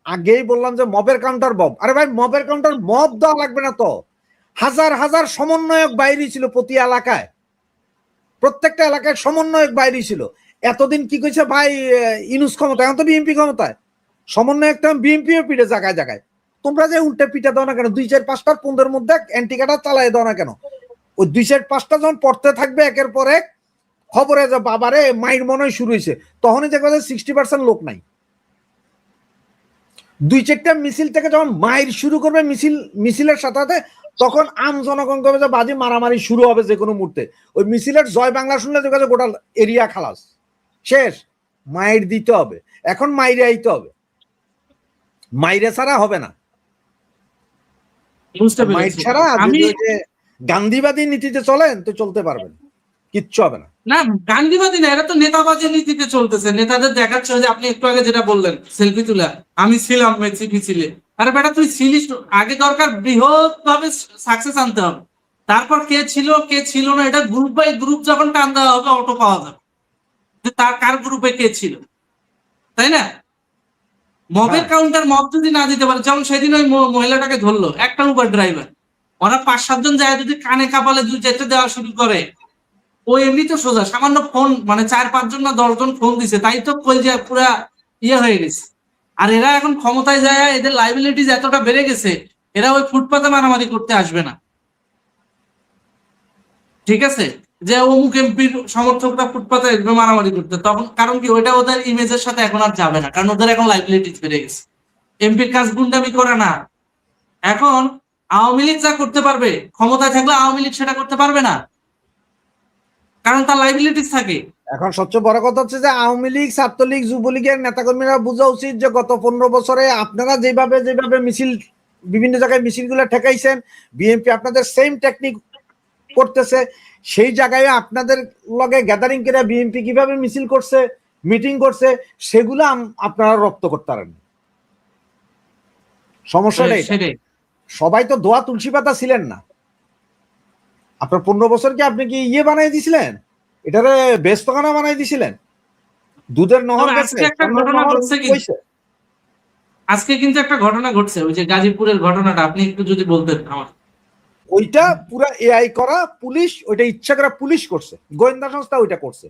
আগেই বললাম যে মবের কাউন্টার মব। আরে ভাই মবের কাউন্টার মব দেওয়া লাগবে না তো, হাজার হাজার সমন্বয়ক বাইরে ছিল প্রতি এলাকায়, প্রত্যেকটা এলাকায় সমন্বয়ক বাইরে ছিল। এতদিন কি কইছে ভাই ইনুস ক্ষমতা, এখন তো বিএনপি ক্ষমতায়, সমন্বয়কটা বিএনপিও পিঠে জায়গায় জায়গায়, তোমরা যে উল্টে পিঠে দাও না কেন? 2-4-5টার পন্দের মধ্যে অ্যান্টিকাটা চালাই দাও না কেন? ওই 2-4-5টা যখন পড়তে থাকবে একের পর এক, খবরে যে বাবারে মাইর মনে হয় শুরু হয়েছে, তখনই দেখবে 60% লোক নাই। 2-4টা মিছিল থেকে যখন মাইর শুরু করবে মিছিলের সাথে সাথে, তখন আম জনগণ করবে যে বাজি মারামারি শুরু হবে যে কোনো মুহূর্তে। ওই মিছিলের জয় বাংলা শুনলে দেখা যায় গোটা এরিয়া খালাস শেষ, মাইর দিতে হবে, এখন মাইরে আইতে হবে, মাইরে ছাড়া হবে না। বুঝতে মাইর পেরেছি। ছাড়া আমি যদি ওই যে গান্ধীবাদী নীতিতে চলেন তো চলতে পারবেন, কিচ্ছু হবে না। না, গান্ধীবাদী না, এরা তো নেতাবাজি নীতিতে চলতেছে। নেতাদের দেখাচ্ছে যে আপনি একটু আগে যেটা বললেন সেলফি তুলা, আমি ছিলাম মেসি পিছিলে। আরে বেটা তুই ছিলিস, আগে দরকার বৃহৎ ভাবে সাকসেস আনতে হবে, তারপর কে ছিল কে ছিল না এটা গ্রুপ বাই গ্রুপ যখন টান দেওয়া হবে অটো পাওয়া যাবে যে তার কার গ্রুপে কে ছিল, তাই না? মবের হ্যাঁ। কাউন্টার মব যদি না দিতে পারে, যেমন সেদিন ওই মহিলাটাকে ধরলো একটা উবার ড্রাইভার, ওরা 5-7 জন যায় যদি কানে কাপালে 2-4টে দেওয়া শুরু করে, ও এমনি তো সোজা সামান্য ফোন মানে 4-5 জন না 10 জন ফোন দিছে তাই তো কই যে পুরা ইয়ে হয়ে গেছে। আর এরা এখন ক্ষমতায় যায়, এদের লাইবিলিটিস এতটা বেড়ে গেছে, এরা ওই ফুটপাতে মারামারি করতে আসবে না, ঠিক আছে? যে অমুক এমপির সমর্থকরা ফুটপাতে আসবে মারামারি করতে, তখন কারণ কি ওইটা ওদের ইমেজের সাথে এখন আর যাবে না, কারণ ওদের এখন লাইবিলিটিস বেড়ে গেছে। এমপির কাজ গুন্ডামি করা না। এখন আওয়ামী লীগ যা করতে পারবে, ক্ষমতায় থাকলে আওয়ামী লীগ সেটা করতে পারবে না, কারণ তার লাইবিলিটিস থাকে। এখন সবচেয়ে বড় কথা হচ্ছে যে আওয়ামী লীগ, ছাত্রলীগ, যুবলীগের নেতাকর্মীরা বোঝা উচিত যে গত 15 বছরে আপনারা যেভাবে যেভাবে মিছিল বিভিন্ন জায়গায় মিছিলগুলো ঠেকাইছেন, বিএনপি আপনাদের সেম টেকনিক করতেছে। সেই জায়গায় আপনাদের লগে গ্যাদারিং করে বিএনপি কিভাবে মিছিল করছে, মিটিং করছে, সেগুলো আপনারা রপ্ত করতে পারেন। সমস্যাটা এটা। সেটাই। সবাই তো দোয়া তুলসী পাতা ছিলেন না। আপনার 15 বছরকে আপনি কি ইয়ে বানাই দিছিলেন, এটারে বেস্তখানা বানাই দিছিলেন, দুধের নহর তবে গেছে, আজকে একটা ঘটনা ঘটছে কি, কইছে। আজকে কিন্তু একটা ঘটনা ঘটছে, ওই যে গাজীপুরের ঘটনাটা আপনি একটু যদি বলতেন আমার। ওইটা পুরা এআই করা, পুলিশ ওইটা ইচ্ছা করে পুলিশ করছে, গোয়েন্দা সংস্থা ওইটা করছে।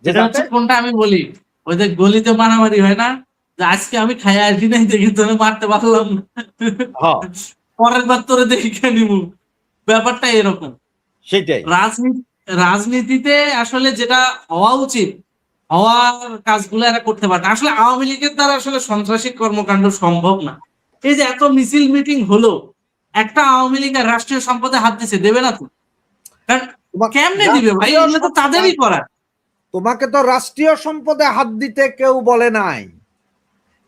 যেটা হচ্ছে কোনটা আমি বলি, ওই যে গলিতে মারামারি হয় না, যে আজকে আমি খাই আসি নাই দেখি তোরে মারতে পারলাম না, হ্যাঁ পরের বার তোরে দেখি নিব, ব্যাপারটা এরকম। সেটাই। রাজনীতিতে আসলে যেটা হওয়া উচিত, হওয়ার কাজগুলো এরা করতে পারে না। আসলে আওয়ামী লীগের দ্বারা আসলে সন্ত্রাসী কর্মকাণ্ড সম্ভব না। এই যে এত মিছিল মিটিং হলো, একটা আওয়ামী লীগ আর রাষ্ট্রীয় সম্পদে হাত দিছে, দেবে না তো? কারণ কেমনে দিবে ভাই, এগুলো তো তাদেরই করা। তোমাকে তো রাষ্ট্রীয় সম্পদে হাত দিতে কেউ বলে নাই,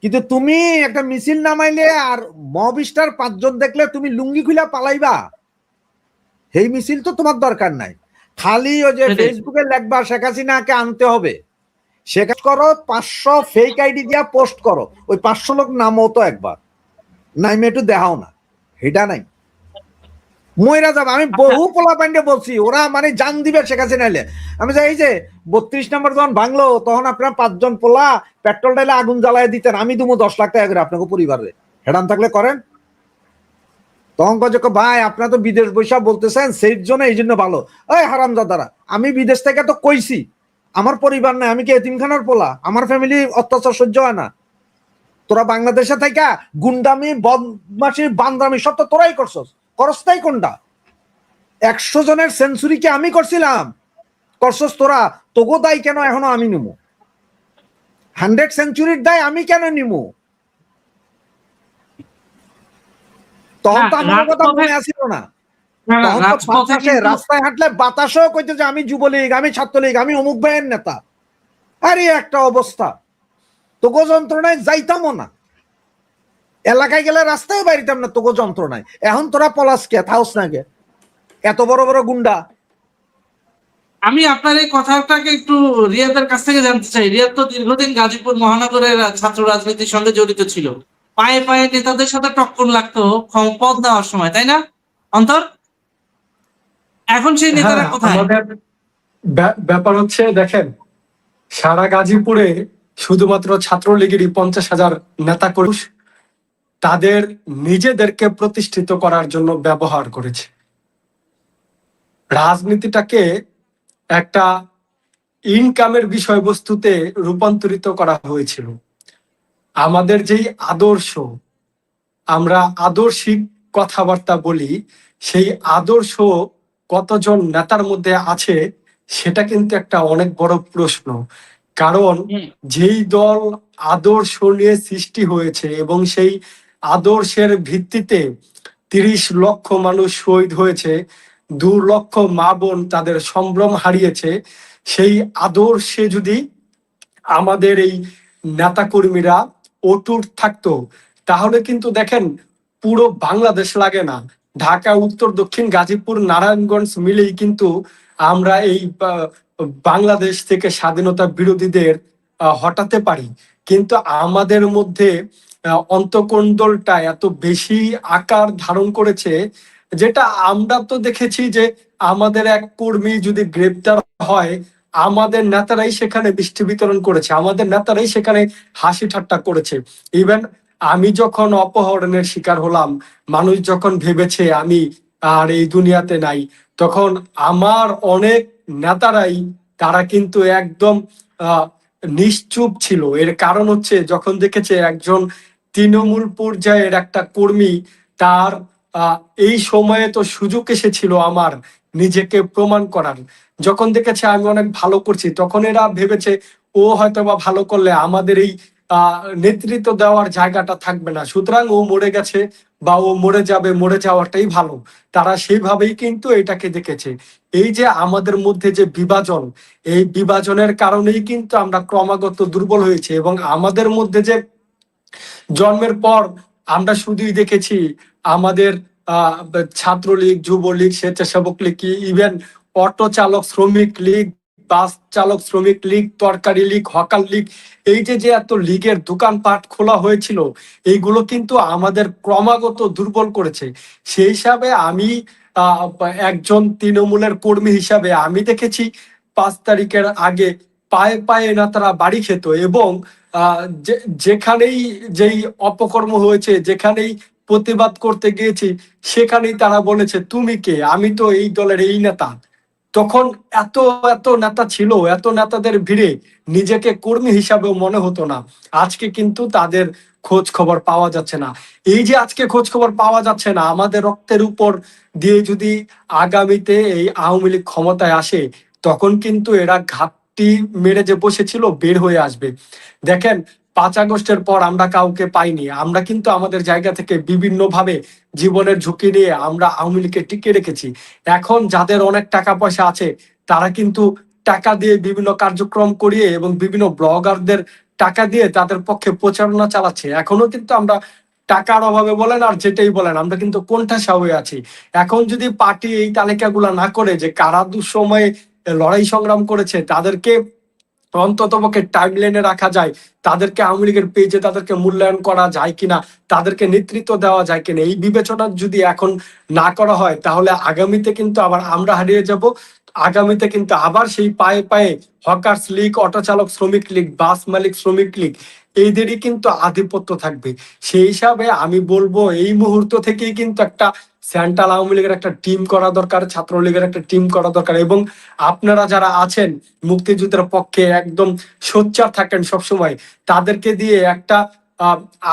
কিন্তু তুমি একটা মিছিল নামাইলে আর মবিস্টার 5 জন দেখলে তুমি লুঙ্গি খুলা পালাইবা, এই মিছিল তো তোমার দরকার নাই। খালি ওই যে ফেসবুকে লেখবা শেখ হাসিনাকে আনতে হবে, শেখ করো 500 ফেক আইডি দিয়া পোস্ট করো, ওই 500 লোক নামও তো একবার নাইমে একটু দেখাও না, এটা নাই মইরা যাবে। আমি বহু পোলা পান্ডে বলছি, ওরা মানে জান দিবে শেখ হাসিনা এলে। আমি যাই, এই যে 32 নম্বর যখন ভাঙলো তখন আপনারা 5 জন পোলা পেট্রোল ডাইলে আগুন জ্বালায় দিতেন, আমি তুমি 10 লাখ টাকা করে আপনাকে পরিবারে হেডান থাকলে করেন। তখন কয়ে ভাই আপনারা তো বিদেশ বৈশা বলতেছেন সেই জন্য এই জন্য ভালো। ওই হারামজাদারা, আমি বিদেশ থেকে তো কইছি আমার পরিবার নাই, আমি কি এতিমখানার পোলা, আমার ফ্যামিলি অত্যাচার সহ্য হয় না। তোরা বাংলাদেশে থাকা গুন্ডামি, বদমাশি, বান্দামি সব তো তোরাই করছস, করসটাই কোনটা? 100 জনের সেঞ্চুরি কি আমি করছিলাম? করছস তোরা। তোগো দায় কেন এখনো আমি নিমু? 100 সেঞ্চুরির দায় আমি কেন নিমু? তখন তো আমার কথা মনে আসিল না। তখন তো বাতাসে রাস্তায় হাঁটলে বাতাসও কইতে যে আমি যুবলীগ, আমি ছাত্রলীগ, আমি অমুক ভাইয়ের নেতা। আরে একটা অবস্থা, তোগো যন্ত্রণায় যাইতামও না, এলাকায় গেলে রাস্তায় বাইরিতাম না তোগো যন্ত্রণায়। এখন তোরা পলাশ কে থাউস না কে, এত বড় বড় গুন্ডা। আমি আপনার এই কথাটাকে একটু রিয়াদের কাছ থেকে জানতে চাই। রিয়াদ তো দীর্ঘদিন গাজীপুর মহানগরের ছাত্র রাজনীতির সঙ্গে জড়িত ছিল, পায়ে পায়ে নেতাদের সাথে টক্কর লাগতো পদ দেওয়ার সময়, তাই না অন্তর? এখন সেই নেতারা কোথায়? আমাদের ব্যাপার হচ্ছে দেখেন, সারা গাজীপুরে শুধুমাত্র ছাত্রলীগেরই 50,000 নেতা কর্মী তাদের নিজেদেরকে প্রতিষ্ঠিত করার জন্য ব্যবহার করেছে। রাজনীতিটাকে একটা ইনকামের বিষয়বস্তুতে রূপান্তরিত করা হয়েছিল। আমাদের যেই আদর্শ, আমরা আদর্শিক কথাবার্তা বলি, সেই আদর্শ কতজন নেতার মধ্যে আছে সেটা কিন্তু একটা অনেক বড় প্রশ্ন। কারণ যেই দল আদর্শ নিয়ে সৃষ্টি হয়েছে এবং সেই আদর্শের ভিত্তিতে 30 লক্ষ মানুষ শহীদ হয়েছে, 2 লক্ষ মা বোন তাদের সম্ভ্রম হারিয়েছে, সেই আদর্শে যদি আমাদের এই নেতা কর্মীরা অটুট থাকতো, তাহলে কিন্তু দেখেন পুরো বাংলাদেশ লাগে না, ঢাকা, উত্তর, দক্ষিণ, গাজীপুর, নারায়ণগঞ্জ মিলেই কিন্তু আমরা এই বাংলাদেশ থেকে স্বাধীনতা বিরোধীদের হটাতে পারি। কিন্তু আমাদের মধ্যে অন্তঃকোন্দলটা এত বেশি আকার ধারণ করেছে, যেটা আমরা তো দেখেছি যে আমাদের এক কর্মী যদি গ্রেপ্তার হয়, আমাদের নেতারাই সেখানে মিষ্টি বিতরণ করেছে, আমাদের নেতারাই সেখানে হাসি ঠাট্টা করেছে। ইভেন আমি যখন অপহরণের শিকার হলাম, মানুষ যখন ভেবেছে আমি আর এই দুনিয়াতে নাই, তখন আমার অনেক নেতারাই তারা কিন্তু একদম আহ নিশ্চুপ ছিল। এর কারণ হচ্ছে যখন দেখেছে একজন তৃণমূল পর্যায়ের একটা কর্মী, তার এই সময়ে তো সুযোগ এসেছিল আমার নিজেকে প্রমাণ করার। যখন দেখেছে আমি অনেক ভালো করছি, তখন এরা ভেবেছে ও হয়তো বা ভালো করলে আমাদের এই নেতৃত্ব দেওয়ার জায়গাটা থাকবে না, সুতরাং ও মরে গেছে বা ও মরে যাবে, মরে যাওয়াটাই ভালো। তারা সেইভাবেই কিন্তু এটাকে দেখেছে। এই যে আমাদের মধ্যে যে বিভাজন, এই বিভাজনের কারণেই কিন্তু আমরা ক্রমাগত দুর্বল হয়েছে। এবং আমাদের মধ্যে যে জন্মের পর আমরা শুধুই দেখেছি আমাদের ছাত্রলীগ, যুবলীগ, স্বেচ্ছাসেবক লীগ, ইভেন অটো চালক শ্রমিক লীগ, বাস চালক শ্রমিক লীগ, তরকারি লীগ, হকার লীগ, এই যে যে এত লীগের দোকানপাট খোলা হয়েছিল, এইগুলো কিন্তু আমাদের ক্রমাগত দুর্বল করেছে। সেই হিসাবে আমি একজন তৃণমূলের কর্মী হিসাবে আমি দেখেছি 5 তারিখের আগে পায়ে পায়ে না তারা বাড়ি খেত, এবং যেখানেই যেই অপকর্ম হয়েছে, যেখানেই প্রতিবাদ করতে গিয়েছি, সেখানেই তারা বলেছে তুমি কে, আমি তো এই দলের এই নেতা। তখন এত এত নেতা ছিল, এত নেতাদের ভিড়ে নিজেকে কর্মী হিসাবেও মনে হতো না। আজকে কিন্তু তাদের খোঁজ খবর পাওয়া যাচ্ছে না। এই যে আজকে খোঁজ খবর পাওয়া যাচ্ছে না, আমাদের রক্তের উপর দিয়ে যদি আগামীতে এই আওয়ামী লীগ ক্ষমতায় আসে, তখন কিন্তু এরা ঘাপটি মেরে যে বসেছিল বের হয়ে আসবে। দেখেন 5 আগস্টের পর আমরা কাউকে পাইনি, আমরা কিন্তু আমাদের জায়গা থেকে বিভিন্ন ভাবে জীবনের ঝুঁকি নিয়ে আমরা আওয়ামী লীগকে টিকিয়ে রেখেছি। এখন যাদের অনেক টাকা পয়সা আছে, তারা কিন্তু টাকা দিয়ে বিভিন্ন কার্যক্রম করিয়ে এবং বিভিন্ন ব্লগারদের টাকা দিয়ে তাদের পক্ষে প্রচারণা চালাচ্ছে। এখনো কিন্তু আমরা টাকার অভাবে বলেন আর যেটাই বলেন, আমরা কিন্তু কোণঠাসা হয়ে আছি। এখন যদি পার্টি এই তালিকাগুলা না করে যে কারা দুঃসময়ে লড়াই সংগ্রাম করেছে, তাদেরকে অন্ততপক্ষে টাইমলাইনে রাখা যায়, তাদেরকে আওয়ামী লীগের পেজে তাদেরকে মূল্যায়ন করা যায় কিনা, তাদেরকে নেতৃত্ব দেওয়া যায় কিনা, এই বিবেচনা যদি এখন না করা হয়, তাহলে আগামীতে কিন্তু আবার আমরা হারিয়ে যাব। আগামীতে কিন্তু আবার সেই পায়ে পায়ে হকার্স লীগ, অটো চালক শ্রমিক লীগ, বাস মালিক শ্রমিক লীগ, এইদেরই কিন্তু আধিপত্য থাকবে। সেই হিসাবে আমি বলবো এই মুহূর্ত থেকেই কিন্তু একটা সেন্ট্রাল আওয়ামী লীগের একটা টিম করা দরকার, ছাত্রলীগের একটা টিম করা দরকার। এবং আপনারা যারা আছেন মুক্তিযুদ্ধের পক্ষে একদম সোচ্চার থাকেন সবসময়, তাদেরকে দিয়ে একটা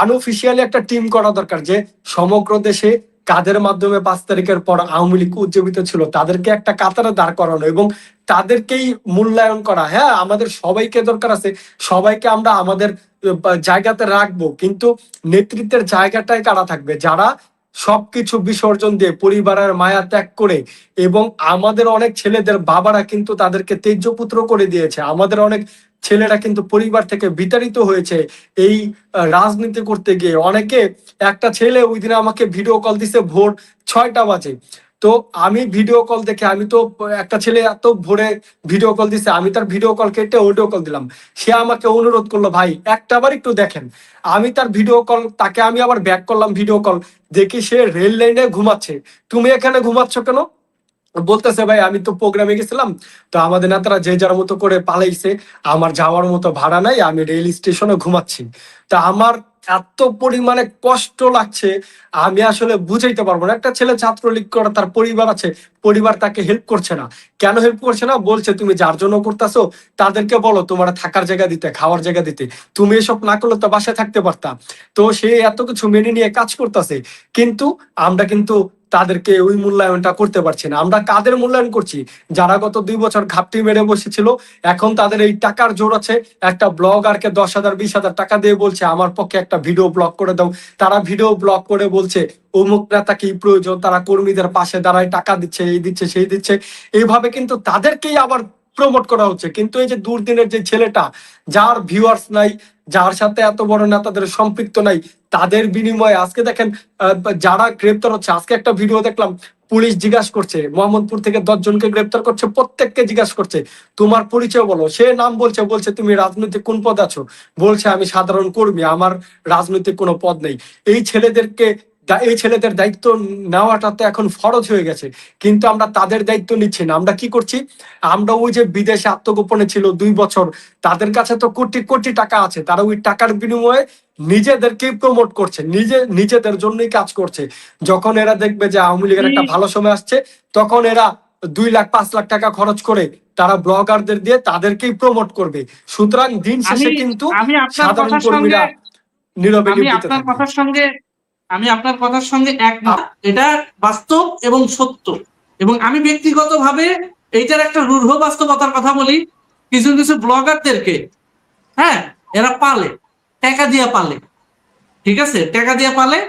আনঅফিসিয়ালি একটা টিম করা দরকার, যে সমগ্র দেশে কাদের মাধ্যমে 5 তারিখের পর আওয়ামী লীগ উজ্জীবিত ছিল, তাদেরকে একটা কাতারে দাঁড় করানো এবং তাদেরকেই মূল্যায়ন করা। হ্যাঁ, আমাদের সবাইকে দরকার আছে, সবাইকে আমরা আমাদের জায়গাতে রাখবো, কিন্তু নেতৃত্বের জায়গাটাই কারা থাকবে, যারা সবকিছু বিসর্জন দিয়ে পরিবারের মায়া ত্যাগ করে। এবং আমাদের অনেক ছেলেদের বাবারা কিন্তু তাদেরকে তেজ্যপুত্র করে দিয়েছে, আমাদের অনেক ছেলেরা কিন্তু পরিবার থেকে বিতাড়িত হয়েছে এই রাজনীতি করতে গিয়ে। অনেকে, একটা ছেলে ওই দিনে আমাকে ভিডিও কল দিছে ভোর 6টা বাজে, তো আমি ভিডিও কল দেখে, আমি তো একটা ছেলে এত ভোরে ভিডিও কল দিছে, আমি তার ভিডিও কল কেটে অডিও কল দিলাম। সে আমাকে অনুরোধ করলো ভাই একটাবার একটু দেখেন। আমি তার ভিডিও কল, তাকে আমি আবার ব্যাক করলাম ভিডিও কল, দেখি সে রেল লাইনে ঘুমাচ্ছে। তুমি এখানে ঘুমাচ্ছ কেন? বলতেছে ভাই আমি তো প্রোগ্রামে গেছিলাম, তো আমাদের নেতারা যে যার মতো করে পালাইছে, আমার যাওয়ার মতো ভাড়া নাই, আমি রেল স্টেশনে ঘুমাচ্ছি। তা আমার এত পরিমাণে কষ্ট লাগছে, আমি আসলে বুঝাইতে পারবো না। একটা ছেলে ছাত্রলীগ করে, তার পরিবার আছে, পরিবার তাকে হেল্প করছে না। কেন হেল্প করছে না? বলছে তুমি যার জন্য করতেছো তাদেরকে বলো তোমার থাকার জায়গা দিতে, খাওয়ার জায়গা দিতে, তুমি এসব না করলে তো বাসায় থাকতে পারতাম। তো সে এত কিছু মেনে নিয়ে কাজ করতেছে, কিন্তু আমরা কিন্তু তাদেরকে ওই মূল্যায়নটা করতে পারছি না। আমরা কাদের মূল্যায়ন করছি? যারা গত 2 বছর ঘাপটি মেরে বসেছিল, এখন তাদের এই টাকার জোর আছে, একটা ব্লগারকে 10,000 20,000 টাকা দিয়ে বলছে আমার পক্ষে একটা ভিডিও ব্লগ করে দাও। তারা ভিডিও ব্লগ করে বলছে অমুক নেতা কি প্রয়োজন, তারা কর্মীদের পাশে দাঁড়ায়, টাকা দিচ্ছে, এই দিচ্ছে সেই দিচ্ছে। এইভাবে কিন্তু তাদেরকেই আবার প্রমোট করা হচ্ছে। কিন্তু এই যে দুর্দিনের যে ছেলেটা, যার ভিউয়ার্স নাই, যার সাথে এত বড় নেতাদের সম্পৃক্ত নাই, তাদের বিনিময়ে আজকে দেখেন যারা গ্রেপ্তার হচ্ছে। আজকে একটা ভিডিও দেখলাম, পুলিশ জিজ্ঞাসা করছে, মোহাম্মদপুর থেকে 10 জনকে গ্রেপ্তার করছে, প্রত্যেককে জিজ্ঞাসা করছে তোমার পরিচয় বলো। সে নাম বলছে তুমি রাজনৈতিক কোন পদ আছো, বলছে আমি সাধারণ কর্মী, আমার রাজনৈতিক কোনো পদ নেই। এই ছেলেদের দায়িত্ব নেওয়াটা তো এখন ফরজ হয়ে গেছে, কিন্তু আমরা তাদের দায়িত্ব নিচ্ছি না। আমরা কি করছি, আমরা ওই যে বিদেশে আত্মগোপনে ছিল 2 বছর, তাদের কাছে তো কোটি কোটি টাকা আছে, তারা ওই টাকার বিনিময়ে নিজেদেরকে প্রমোট করছে, নিজেদের জন্যই কাজ করছে। যখন এরা দেখবে যে আওয়ামী লীগের একটা ভালো সময় আসছে, তখন এরা 2 লাখ 5 লাখ টাকা খরচ করে তারা ব্লগারদের দিয়ে তাদেরকেই প্রমোট করবে। সুতরাং দিন শেষে কিন্তু আমি আপনার সাধারণ কথার কর্মীরা সঙ্গে নীরবে আমি নিবৃত্ত আপনার থাকবে। কথার সঙ্গে আমি আপনার কথার সঙ্গে একমত। এটা বাস্তব এবং সত্য, এবং আমি ব্যক্তিগতভাবে এইটার একটা রূঢ় বাস্তবতার কথা বলি। কিছু কিছু ব্লগারদেরকে, হ্যাঁ, এরা পালে, টাকা দিয়ে পালে, ঠিক আছে, টাকা দিয়ে পালে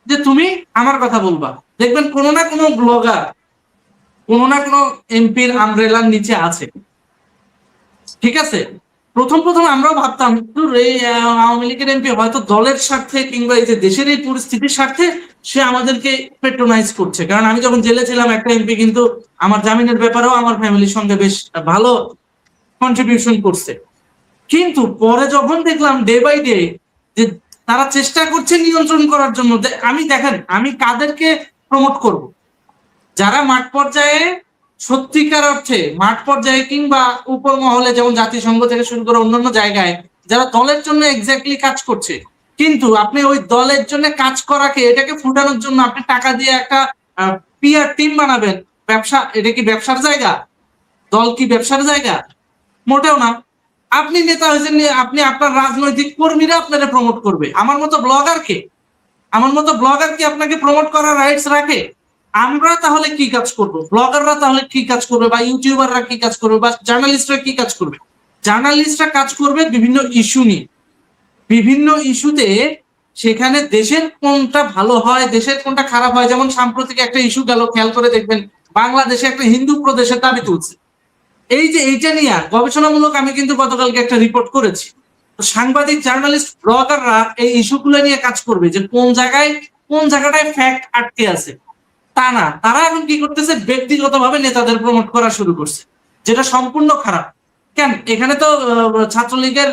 যে তুমি আমার কথা বলবা। দেখবেন কোনো না কোনো ব্লগার কোনো না কোনো এমপির আমব্রেলার নিচে আছে, ঠিক আছে। প্রথম প্রথম আমরাও ভাবতাম এই আওয়ামী লীগের এমপি হয়তো দলের স্বার্থে কিংবা এই যে দেশের এই পরিস্থিতির স্বার্থে সে আমাদেরকে পেট্রোনাইজ করছে। কারণ আমি যখন জেলে ছিলাম, একটা এমপি কিন্তু আমার জামিনের ব্যাপারেও আমার ফ্যামিলির সঙ্গে বেশ ভালো কন্ট্রিবিউশন করছে। কিন্তু পরে যখন দেখলাম ডে বাই ডে যে তারা চেষ্টা করছে নিয়ন্ত্রণ করার জন্য, দেখেন আমি কাদেরকে প্রমোট করব, যারা মাঠ পর্যায়ে সত্যিকার অর্থে মাঠ পর্যায়ে কিংবা উপর মহলে যেমন জাতিসংঘ থেকে শুরু করে অন্যান্য জায়গায় যারা দলের জন্য এক্স্যাক্টলি কাজ করছে, কিন্তু আপনি ওই দলের জন্য কাজ করাকে এটাকে ফুটানোর জন্য আপনি টাকা দিয়ে একটা পিআর টিম বানাবেন। ব্যবসা, এটা কি ব্যবসার জায়গা? দল কি ব্যবসার জায়গা? মোটেও না। আপনি নেতা হয়েছেন, আপনি আপনার রাজনৈতিক কর্মীরা আপনারা প্রমোট করবে। আমার মতো ব্লগার কি আপনাকে প্রমোট করার রাইটস রাখে? আমরা তাহলে কি কাজ করব? ব্লগাররা তাহলে কি কাজ করবে, বা ইউটিউবাররা কি কাজ করবে, বা জার্নালিস্টরা কি কাজ করবে? জার্নালিস্টরা কাজ করবে বিভিন্ন ইস্যু নিয়ে, বিভিন্ন ইস্যুতে সেখানে দেশের কোনটা ভালো হয়, দেশের কোনটা খারাপ হয়। যেমন সাম্প্রতিক একটা ইস্যু গেল, খেয়াল করে দেখবেন, বাংলাদেশে একটা হিন্দু প্রদেশের দাবি তুলছে। এই যে এইটা নিয়ে গবেষণামূলক আমি কিন্তু গতকালকে একটা রিপোর্ট করেছি। সাংবাদিক, জার্নালিস্ট, ব্লগাররা এই ইস্যুগুলো নিয়ে কাজ করবে যে কোন জায়গাটায় ফ্যাক্ট আটকে আছে। তা না, তারা এখন কি করতেছে, ব্যক্তিগতভাবে নেতাদের প্রমোট করা শুরু করছে, যেটা সম্পূর্ণ খারাপ। কেন, এখানে তো ছাত্রলীগের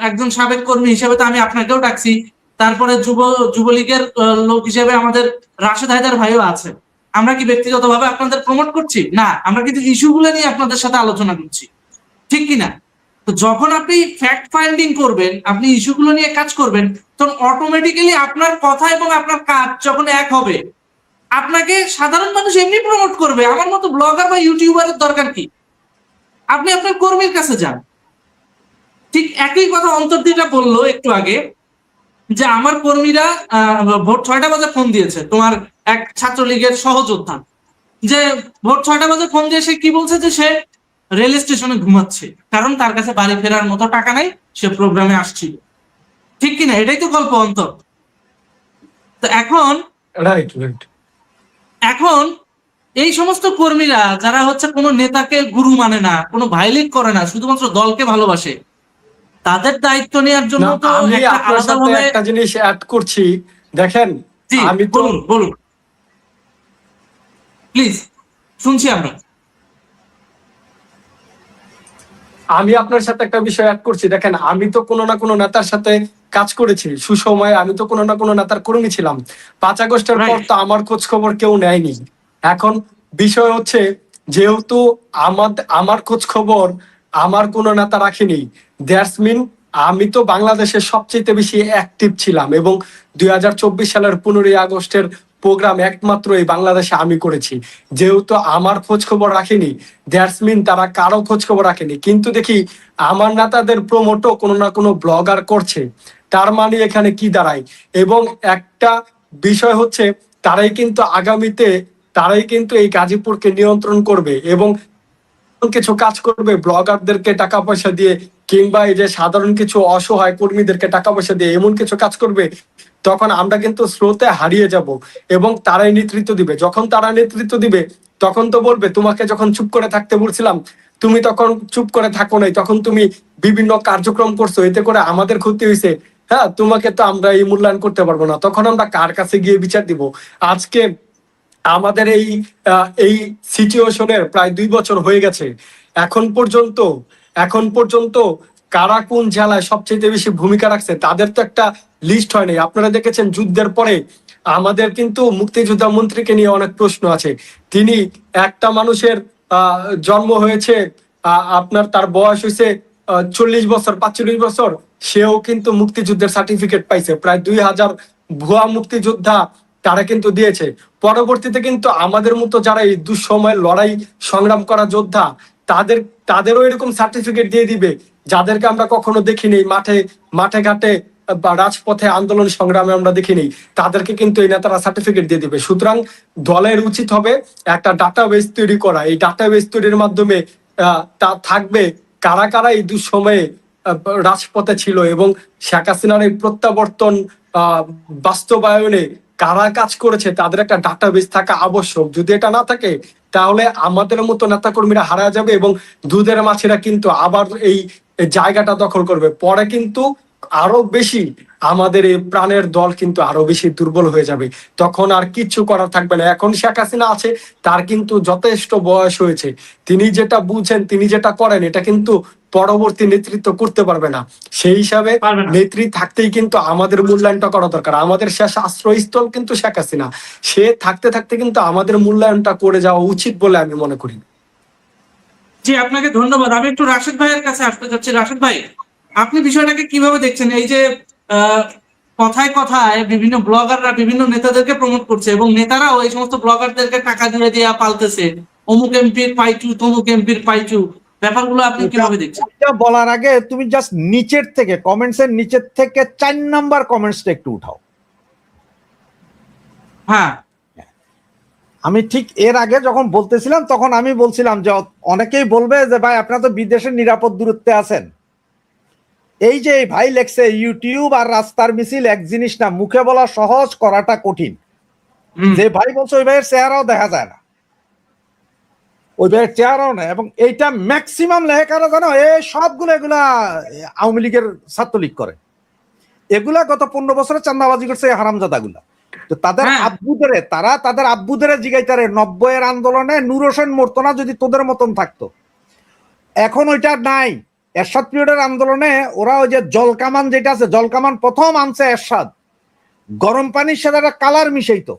একজন সাবেক কর্মী হিসেবে তো আমি আপনাকেও ডাকছি, তারপরে যুবলীগের লোক হিসেবে আমাদের রাশেদ হায়দার ভাইও আছে। আমরা কি ব্যক্তিগতভাবে আপনাদের প্রমোট করছি? না, আমরা কিন্তু ইস্যুগুলো নিয়ে আপনাদের সাথে আলোচনা করছি, ঠিক কিনা? তো যখন আপনি ফ্যাক্ট ফাইন্ডিং করবেন, আপনি ইস্যুগুলো নিয়ে কাজ করবেন, তখন অটোমেটিক্যালি আপনার কথা এবং আপনার কাজ যখন এক হবে, আপনাকে সাধারণ মানুষ এমনি প্রমোট করবে। আমার মতো ব্লগার বা ইউটিউবারের দরকার কি? আপনি আপনার কর্মীর কাছে যান। ঠিক একই কথা অন্তর্দিটা বললো একটু আগে, যে আমার কর্মীরা ভোর 6টা বাজে ফোন দিয়েছে, তোমার এক ছাত্রলীগের সহযোদ্ধা, যে ভোর 6টা বাজে ফোন দিয়ে সে কি বলছে, যে সে রেল স্টেশনে ঘুমাচ্ছে, কারণ তার কাছে বাড়ি ফেরার মতো টাকা নাই, সে প্রোগ্রামে আসছিল। ঠিক কিনা? এটাই তো গল্প অন্তর। তো এখন এই সমস্ত কর্মীরা যারা হচ্ছে কোনো নেতাকে গুরু মানে না, কোনো ভাইলেট করে না, শুধুমাত্র দলকে ভালোবাসে, তাদের দায়িত্ব নেওয়ার জন্য তো আমি একটা আপনার সাথে আলাদাভাবে একটা জিনিস অ্যাড করছি। দেখেন, আমি তো বলুন প্লিজ, শুনছি আমরা। আমি আপনার সাথে একটা বিষয় অ্যাড করছি। দেখেন, আমি তো কোনো না কোনো নেতার সাথে কাজ করেছি সুসময়ে, আমি তো কোনো না কোনো নেতার কর্মী ছিলাম। 5 আগস্টের পর তো আমার খোঁজ খবর কেউ নেয়নি। এখন বিষয় হচ্ছে, যেহেতু আমার খোঁজ খবর আমার কোনো নেতা রাখেনি, দ্যাটস মিন আমি তো বাংলাদেশের সবচেয়ে বেশি অ্যাক্টিভ ছিলাম, এবং 2024 সালের 15ই আগস্টের প্রোগ্রাম একমাত্র এই বাংলাদেশে আমি করেছি। যেহেতু আমার খোঁজ খবর রাখেনি, দ্যাটস মিন তারা কারো খোঁজ খবর রাখেনি। কিন্তু দেখি আমার নেতাদের প্রমোটও কোনো না কোনো ব্লগার করছে। তার মানে এখানে কি দাঁড়ায়? এবং একটা বিষয় হচ্ছে, তারাই কিন্তু আগামীতে এই গাজীপুরকে নিয়ন্ত্রণ করবে, এবং কিছু কাজ করবে ব্লগারদেরকে টাকা পয়সা দিয়ে, কিংবা এই যে সাধারণ কিছু অসহায় কর্মীদেরকে টাকা পয়সা দিয়ে এমন কিছু কাজ করবে, তখন আমরা কিন্তু স্রোতে হারিয়ে যাব, এবং তারাই নেতৃত্ব দিবে। যখন তারা নেতৃত্ব দিবে, তখন তো বলবে, তোমাকে যখন চুপ করে থাকতে বলছিলাম তুমি তখন চুপ করে থাকো নাই, তখন তুমি বিভিন্ন কার্যক্রম করছো, এতে করে আমাদের ক্ষতি হয়েছে। হ্যাঁ, তোমাকে তো আমরা এই মূল্যায়ন করতে পারবো না, তখন আমরা কার কাছে গিয়ে বিচার দিব? আজকে আমাদের এই সিচুয়েশনের প্রায় 2 বছর হয়ে গেছে। এখন পর্যন্ত এখন পর্যন্ত কারা কোন জেলায় সবচেয়ে বেশি ভূমিকা রাখছে তাদের তো একটা লিস্ট হয়নি। আপনারা দেখেছেন যুদ্ধের পরে আমাদের কিন্তু মুক্তিযোদ্ধা মন্ত্রীকে নিয়ে অনেক প্রশ্ন আছে। তিনি একটা মানুষের জন্ম হয়েছে, আপনার তার বয়স হয়েছে 40 বছর 45 বছর, সেও কিন্তু মুক্তিযুদ্ধের সার্টিফিকেট পাইছে। প্রায় 2000 ভুয়া মুক্তিযোদ্ধা তারা কিন্তু দিয়েছে। পরবর্তীতে কিন্তু আমাদের মতো যারা এই দুঃসময় লড়াই সংগ্রাম করা যোদ্ধা, তাদেরও এরকম সার্টিফিকেট দিয়ে দিবে, যাদেরকে আমরা কখনো দেখিনি মাঠে মাঠে ঘাটে বা রাজপথে আন্দোলন সংগ্রামে আমরা দেখিনি, তাদেরকে কিন্তু এই নেতারা সার্টিফিকেট দিয়ে দিবে। সুতরাং দলের উচিত হবে একটা ডাটাবেস তৈরি করা। এই ডাটাবেস তৈরির মাধ্যমে তা থাকবে কারা কারা এই দুঃসময়ে রাজপথে ছিল, এবং শেখ হাসিনার এই প্রত্যাবর্তন বাস্তবায়নে কারা কাজ করেছে, তাদের একটা ডাটাবেস থাকা আবশ্যক। যদি এটা না থাকে তাহলে আমাদের মতো নেতাকর্মীরা হারা যাবে এবং দুধের মাছিরা কিন্তু আবার এই জায়গাটা দখল করবে। পরে কিন্তু আরো বেশি আমাদের এই প্রাণের দল কিন্তু আরো বেশি দুর্বল হয়ে যাবে, তখন আর কিচ্ছু করার থাকবে না। এখন শেখ হাসিনা আছে, তার কিন্তু যথেষ্ট বয়স হয়েছে, তিনি যেটা বুঝেন তিনি যেটা করেন এটা কিন্তু পরবর্তী নেতৃত্ব করতে পারবে না। সেই হিসাবে নেত্রী থাকতেই কিন্তু আমাদের মূল্যায়নটা করা দরকার। আমাদের শেষ আশ্রয়স্থল কিন্তু শেখ হাসিনা, সে থাকতে থাকতে কিন্তু আমাদের মূল্যায়নটা করে যাওয়া উচিত বলে আমি মনে করি। জি, আপনাকে ধন্যবাদ। আমি একটু রাশেদ ভাইয়ের কাছে আসতে চাচ্ছি। রাশেদ ভাই, আপনি বিষয়টাকে কিভাবে দেখছেন? এই যে কথায় কথায় বিভিন্ন ব্লগাররা বিভিন্ন নেতাদেরকে প্রমোট করছে এবং নেতারাও এই সমস্ত ব্লগারদেরকে টাকা দিয়ে দিয়ে পালতেছে, অমুক এমপির পাইচু তমুক এমপির পাইচু, ব্যাপারগুলো আপনি কিভাবে দেখছেন? এটা বলার আগে তুমি জাস্ট নিচের থেকে কমেন্টস এর নিচের থেকে 4 নাম্বার কমেন্টসটা একটু উঠাও। হ্যাঁ, আমি ঠিক এর আগে যখন বলতেছিলাম তখন আমি বলছিলাম যে অনেকেই বলবে যে ভাই আপনারা তো বিদেশের নিরাপদ দূরত্বে আছেন। এই যে ভাই লেখছে ইউটিউব আর রাস্তার মিছিল এক জিনিস না, মুখে বলা সহজ করাটা কঠিন। যে ভাই বলছে ওই ভাইয়ের চেহারাও দেখা যায় না, ওই ভাইয়ের চেহারাও নেই। এবং এইটা ম্যাক্সিমাম লেখে কারা জানো? এই সবগুলো এগুলা আওয়ামী লীগের ছাত্রলীগ করে, এগুলা গত 15 বছরে চান্দাবাজি করছে হারামজাদা গুলা। তো তাদের আব্বুদের তাদের আব্বুদের জিগাইতারে 90-এর আন্দোলনে নূর হোসেন মরতো না যদি তোদের মতন থাকতো। এখন ওইটা নাই। এরশাদ পিরিয়ডের আন্দোলনে ওরা ওই যে জলকামান যেটা আছে, জলকামান প্রথম আনছে এরশাদ, গরম পানির সাথে একটা কালার মিশাইতো,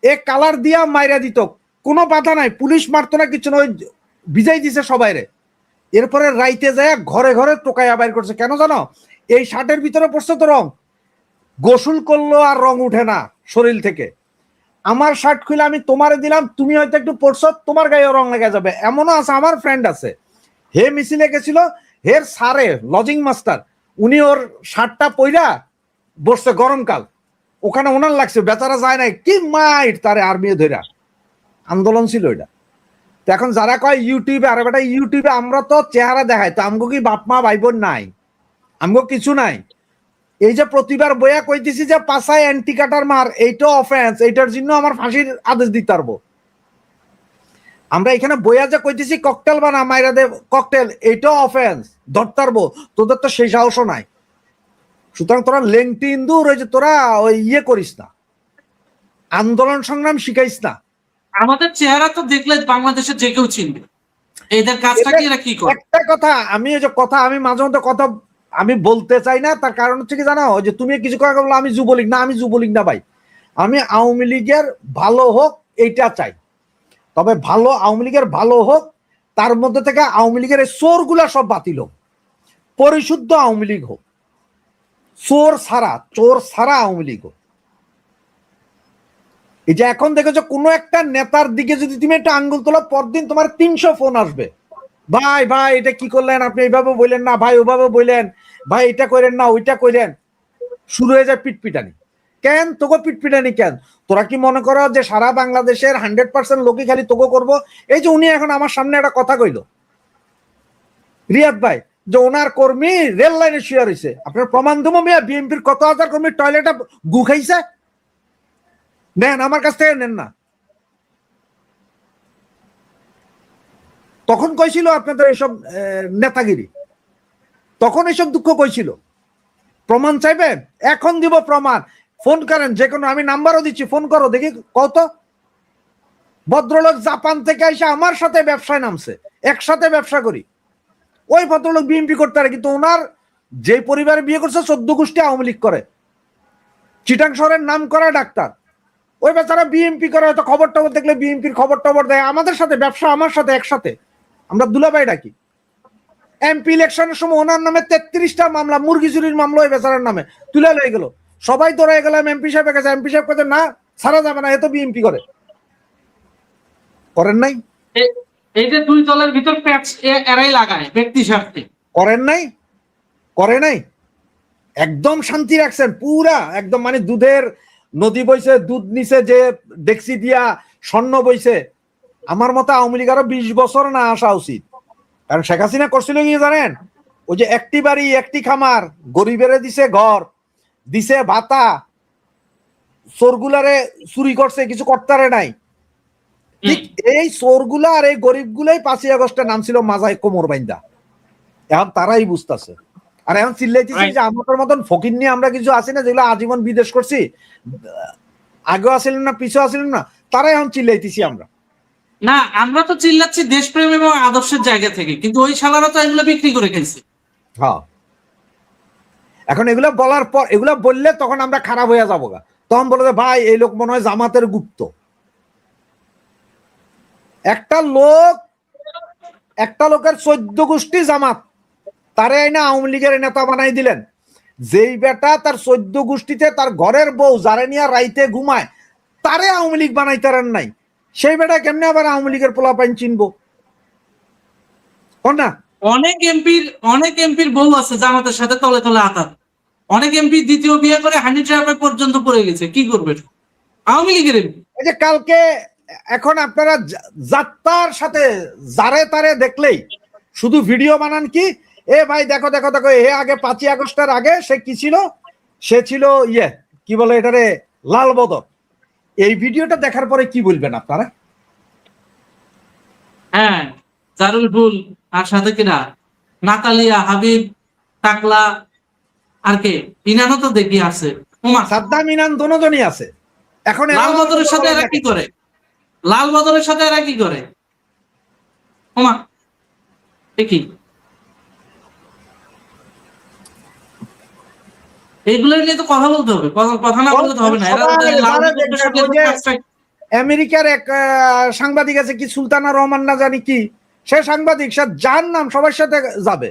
এ কালার দিয়া মাইরা দিত, কোনো বাধা নাই, পুলিশ মারতো না, কিছু না, ওই ভিজাই দিছে সবাইরে। এরপরে রাইতে যায় ঘরে ঘরে টোকাইয়া বাইর করছে। কেন জানো? এই শার্টের ভিতরে পড়ছে তো রং, গোসল করলো আর রং উঠে না শরীর থেকে। আমার শার্ট খুলে আমি তোমারে দিলাম, তুমি হয়তো একটু পড়ছো, তোমার গায়ে রং লেগে যাবে। এমনও আছে, আমার ফ্রেন্ড আছে, হে মিছিলে গেছিল, হের সারে লজিং মাস্টার, উনি ওর শার্টটা পইরা বসছে গরমকাল, ওখানে ওনার লাগছে, বেচারা যায় নাই, কি মাইট তারে আর্মি ধইরা। আন্দোলন ছিল এটা। তো এখন যারা কয় ইউটিউবে, আরে বেটা ইউটিউবে আমরা তো চেহারা দেখাই, তো আমগো কি বাপ মা ভাই বোন নাই? আমগো কিছু নাই। এই যে প্রতিবার বইয়া কইতেছি যে পাশায় অ্যান্টি কাটার মার, এইটা অফেন্স, এইটার জন্য আমার ফাঁসির আদেশ দিতে পারবো। আমরা এখানে বইয়া যে কইতেছি ককটেল বানা মাইরা দে ককটেল, এইটাও অফেন্স, ধরতে পারবো। তোদের তো সেই সাহসও নাই। সুতরাং তোরা লেংটি ইন্দুর ওই যে তোরা ওই ইয়ে করিস না, আন্দোলন সংগ্রাম শিখাইস না। আমাদের চেহারা তো দেখলে বাংলাদেশের যে কেউ চিনবে। এদের কাজটা কি, এরা কি করে? একটা কথা আমি ওই যে কথা আমি মাঝে মধ্যে কথা আমি বলতে চাই না, তার কারণ হচ্ছে কি জানো? যে তুমি কিছু করে বলো আমি যুবলীগ না, আমি যুবলীগ না ভাই, আমি আওয়ামী লীগের ভালো হোক এইটা চাই। তবে ভালো আওয়ামী লীগের ভালো হোক, তার মধ্যে থেকে আওয়ামী লীগের চোর গুলা সব বাতিল হোক, পরিশুদ্ধ আওয়ামী লীগ হোক, চোর ছাড়া আওয়ামী লীগ হোক। এই যে এখন দেখেছো কোনো একটা নেতার দিকে যদি তুমি একটা আঙ্গুল তোলো, পরদিন তোমার 300 ফোন আসবে, ভাই ভাই এটা কি করলেন আপনি, এইভাবে বললেন না ভাই, ওভাবে বললেন ভাই, এটা করেন না ওইটা করেন। শুরু হয়ে যায় পিটপিটানি। কেন তোকে পিটপিটানি কেন? তোরা কি মনে করো যে সারা বাংলাদেশের 100% লোকই খালি তোকে করবো? এই যে উনি এখন আমার সামনে একটা কথা কইল রিয়াদ ভাই, যে ওনার কর্মী রেল লাইনে শুয়ে রয়েছে, আপনার প্রমাণ দেবো মিয়া, বিএনপির কত হাজার কর্মী টয়লেটে গু খাইছে, নেন আমার কাছ থেকে নেন না। তখন কইছিল আপনাদের এইসব নেতাগিরি, তখন এইসব দুঃখ কইছিল। প্রমাণ চাইবেন? এখন দিব প্রমাণ। ফোন করেন, যে কোনো, আমি নাম্বারও দিচ্ছি, ফোন করো দেখি কত। ভদ্রলোক জাপান থেকে এসে আমার সাথে ব্যবসায় নামছে, একসাথে ব্যবসা করি। ওই ভদ্রলোক বিএনপি করতে পারে, কিন্তু ওনার যে পরিবারে বিয়ে করছে 14 গোষ্ঠী আওয়ামী লীগ করে, চিটাং শহরের নাম করা ডাক্তার। ওই বেচারা বিএনপি করে, হয়তো খবর টবর দেখলে বিএনপির খবর টবর দেয়, আমাদের সাথে ব্যবসা, আমার সাথে একসাথে, আমরা দুলাভাই ডাকি। এমপি ইলেকশনের সময় ওনার নামে 33টা মামলা, মুরগি চুরির মামলা ওই বেচারার নামে তুলে লয়ে গেল। সবাই ধরে গেলাম এমপি সাহেবের কাছে, এমপি সাহেব কাছে না ছাড়া যাবে না, এ তো বিএনপি করে। করেন নাই? এই যে দুই দলের ভিতর প্যাচ এরাই লাগায় ব্যক্তি স্বার্থে। করেন নাই? করে নাই? একদম শান্তি রাখছেন পুরা, একদম মানে দুধের নদী বইছে, দুধ নিচে যে ডেক্সি দিয়া স্বর্ণ বইছে। আমার মতো আওয়ামী লীগ আরো 20 বছর না আসা উচিত। কারণ শেখ হাসিনা করছিল কি জানেন? ওই যে একটি বাড়ি একটি খামার, গরিবের দিছে ঘর, দিছে ভাতা, চোরগুলারে চুরি করছে, কিছু করতে নাই। ঠিক এই চোরগুলা আর এই গরিবগুলাই 5ই আগস্টে নাম ছিল মাজায় কোমর বাইন্দা। এখন তারাই বুঝতেছে। আর এখন চিল্লাইতেছি যে আমাদের মতন ফকির নিয়ে আমরা কিছু আছি না, যেগুলো আজীবন বিদেশ করছি, আগেও আসিলেন না পিছু আসিলেন না, তারাই এখন চিল্লাইতেছি আমরা। না, আমরা তো চিল্লাচ্ছি দেশপ্রেম এবং আদর্শের জায়গা থেকে, কিন্তু ওই শালারা তো এগুলো বিক্রি করে খেয়েছে। হ্যাঁ, এখন এগুলো বলার পর, এগুলো বললে তখন আমরা খারাপ হয়ে যাবো গা। তখন বলে যে ভাই এই লোক মনে হয় জামাতের গুপ্ত। একটা লোকের 14 গোষ্ঠী জামাত, তারে আইনা আওয়ামী লীগের নেতা বানাই দিলেন। যেই বেটা তার 14 গোষ্ঠীতে তার ঘরের বউ যারে নিয়ে রাইতে ঘুমায়, তারে আওয়ামী লীগ বানাইতারেন নাই। সেই বেটা কেমনে আবার আওয়ামী লীগের পোলাপাইন চিনবো? না, অনেক এমপির বউ আছে জামাতের সাথে তলে তলে আতাত। অনেক এমপি দ্বিতীয় বিয়ে করে হানি ট্র্যাপে পর্যন্ত পড়ে গেছে। কি করবে আওয়ামী লীগের এমপি? এই যে কালকে এখন আপনারা যাত্রার সাথে যারে তারে দেখলেই শুধু ভিডিও বানান, কি এ ভাই দেখো দেখো দেখো, এ আগে 5ই আগস্টের আগে সে কি ছিল? সে ছিল কি বলে এটারে, লাল বদর। এই ভিডিওটা দেখার পরে কি বলবেন আপনারা? হ্যাঁ, জারুল ফুল আর সাথে কিনা নাতালিয়া, হাবিব, টাকলা, আর কে ইনানও তো দেখি আছে। সাদ্দাম ইনান দোনোজনই আছে। এখন লাল বদরের সাথে এরা কি করে? লাল বদরের সাথে এরা কি করে? ওমা দেখি এইগুলো নিয়ে তো কথা বলতে হবে, কথা না বলতে হবে না। আমেরিকার এক সাংবাদিক আছে, কি সুলতানা রহমান না জানি কি, সে সাংবাদিক, সে যার নাম সবার সাথে যাবে।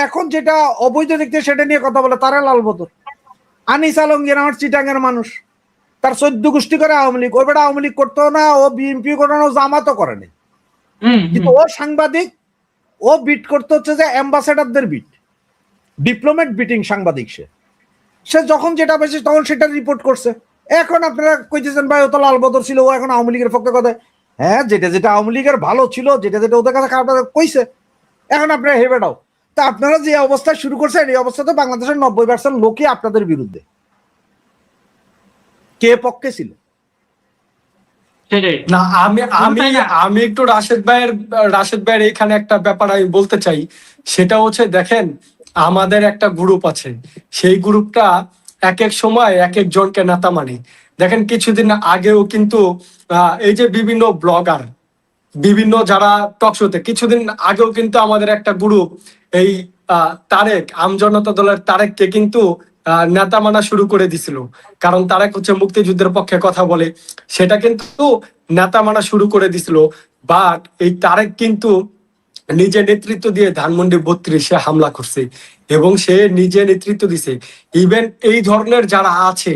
এখন যেটা অবৈধ দেখতে সেটা নিয়ে কথা বলে, তারা লাল বদর। আনিস আলমগীর আমার চিটাঙ্গের মানুষ, তার 14 গোষ্ঠী করে আওয়ামী লীগ। ওই বেটা আওয়ামী লীগ করতো না, ও বিএনপি করে না, ও জামাতও করেনি, কিন্তু ও সাংবাদিক। ও বিট করতে হচ্ছে যে অ্যাম্বাসেডারদের বিট, ডিপ্লোমেট বিটিং সাংবাদিক। সে যখন যেটা পেয়েছে তখন সেটা রিপোর্ট করছে। এখন আপনারা কইতেছেন ভাই ও তো লাল বদর ছিল, ও এখন আওয়ামী লীগের পক্ষে কথা। হ্যাঁ, যেটা যেটা আওয়ামী লীগের ভালো ছিল, যেটা যেটা ওদের কাছে খারাপ কইছে, এখন আপনারা হেবেটাও। তা আপনারা যে অবস্থা শুরু করছেন, এই অবস্থাতে বাংলাদেশের 90% লোকই আপনাদের বিরুদ্ধে। কে পক্ষে ছিল? না, আমি একটু রাশেদ ভাইয়ের এখানে একটা ব্যাপার আমি বলতে চাই। সেটা হচ্ছে, দেখেন আমাদের একটা গ্রুপ আছে, সেই গ্রুপটা এক এক সময় এক এক জনকে নেতা মানে। দেখেন কিছুদিন আগেও কিন্তু এই যে বিভিন্ন ব্লগার, বিভিন্ন যারা টকশোতে, কিছুদিন আগেও কিন্তু আমাদের একটা গ্রুপ এই তারেক, আমজনতা দলের তারেককে কিন্তু নেতা মানা শুরু করে দিছিল। কারণ তারেক হচ্ছে মুক্তিযুদ্ধের পক্ষে কথা বলে, সেটা কিন্তু নেতা মানা শুরু করে দিছিল। বাট এই তারেক কিন্তু নিজে নেতৃত্ব দিয়ে ধানমন্ডি 32-এ হামলা করছে, এবং সে নিজে নেতৃত্ব দিছে। ইভেন এই ধরনের যারা আছে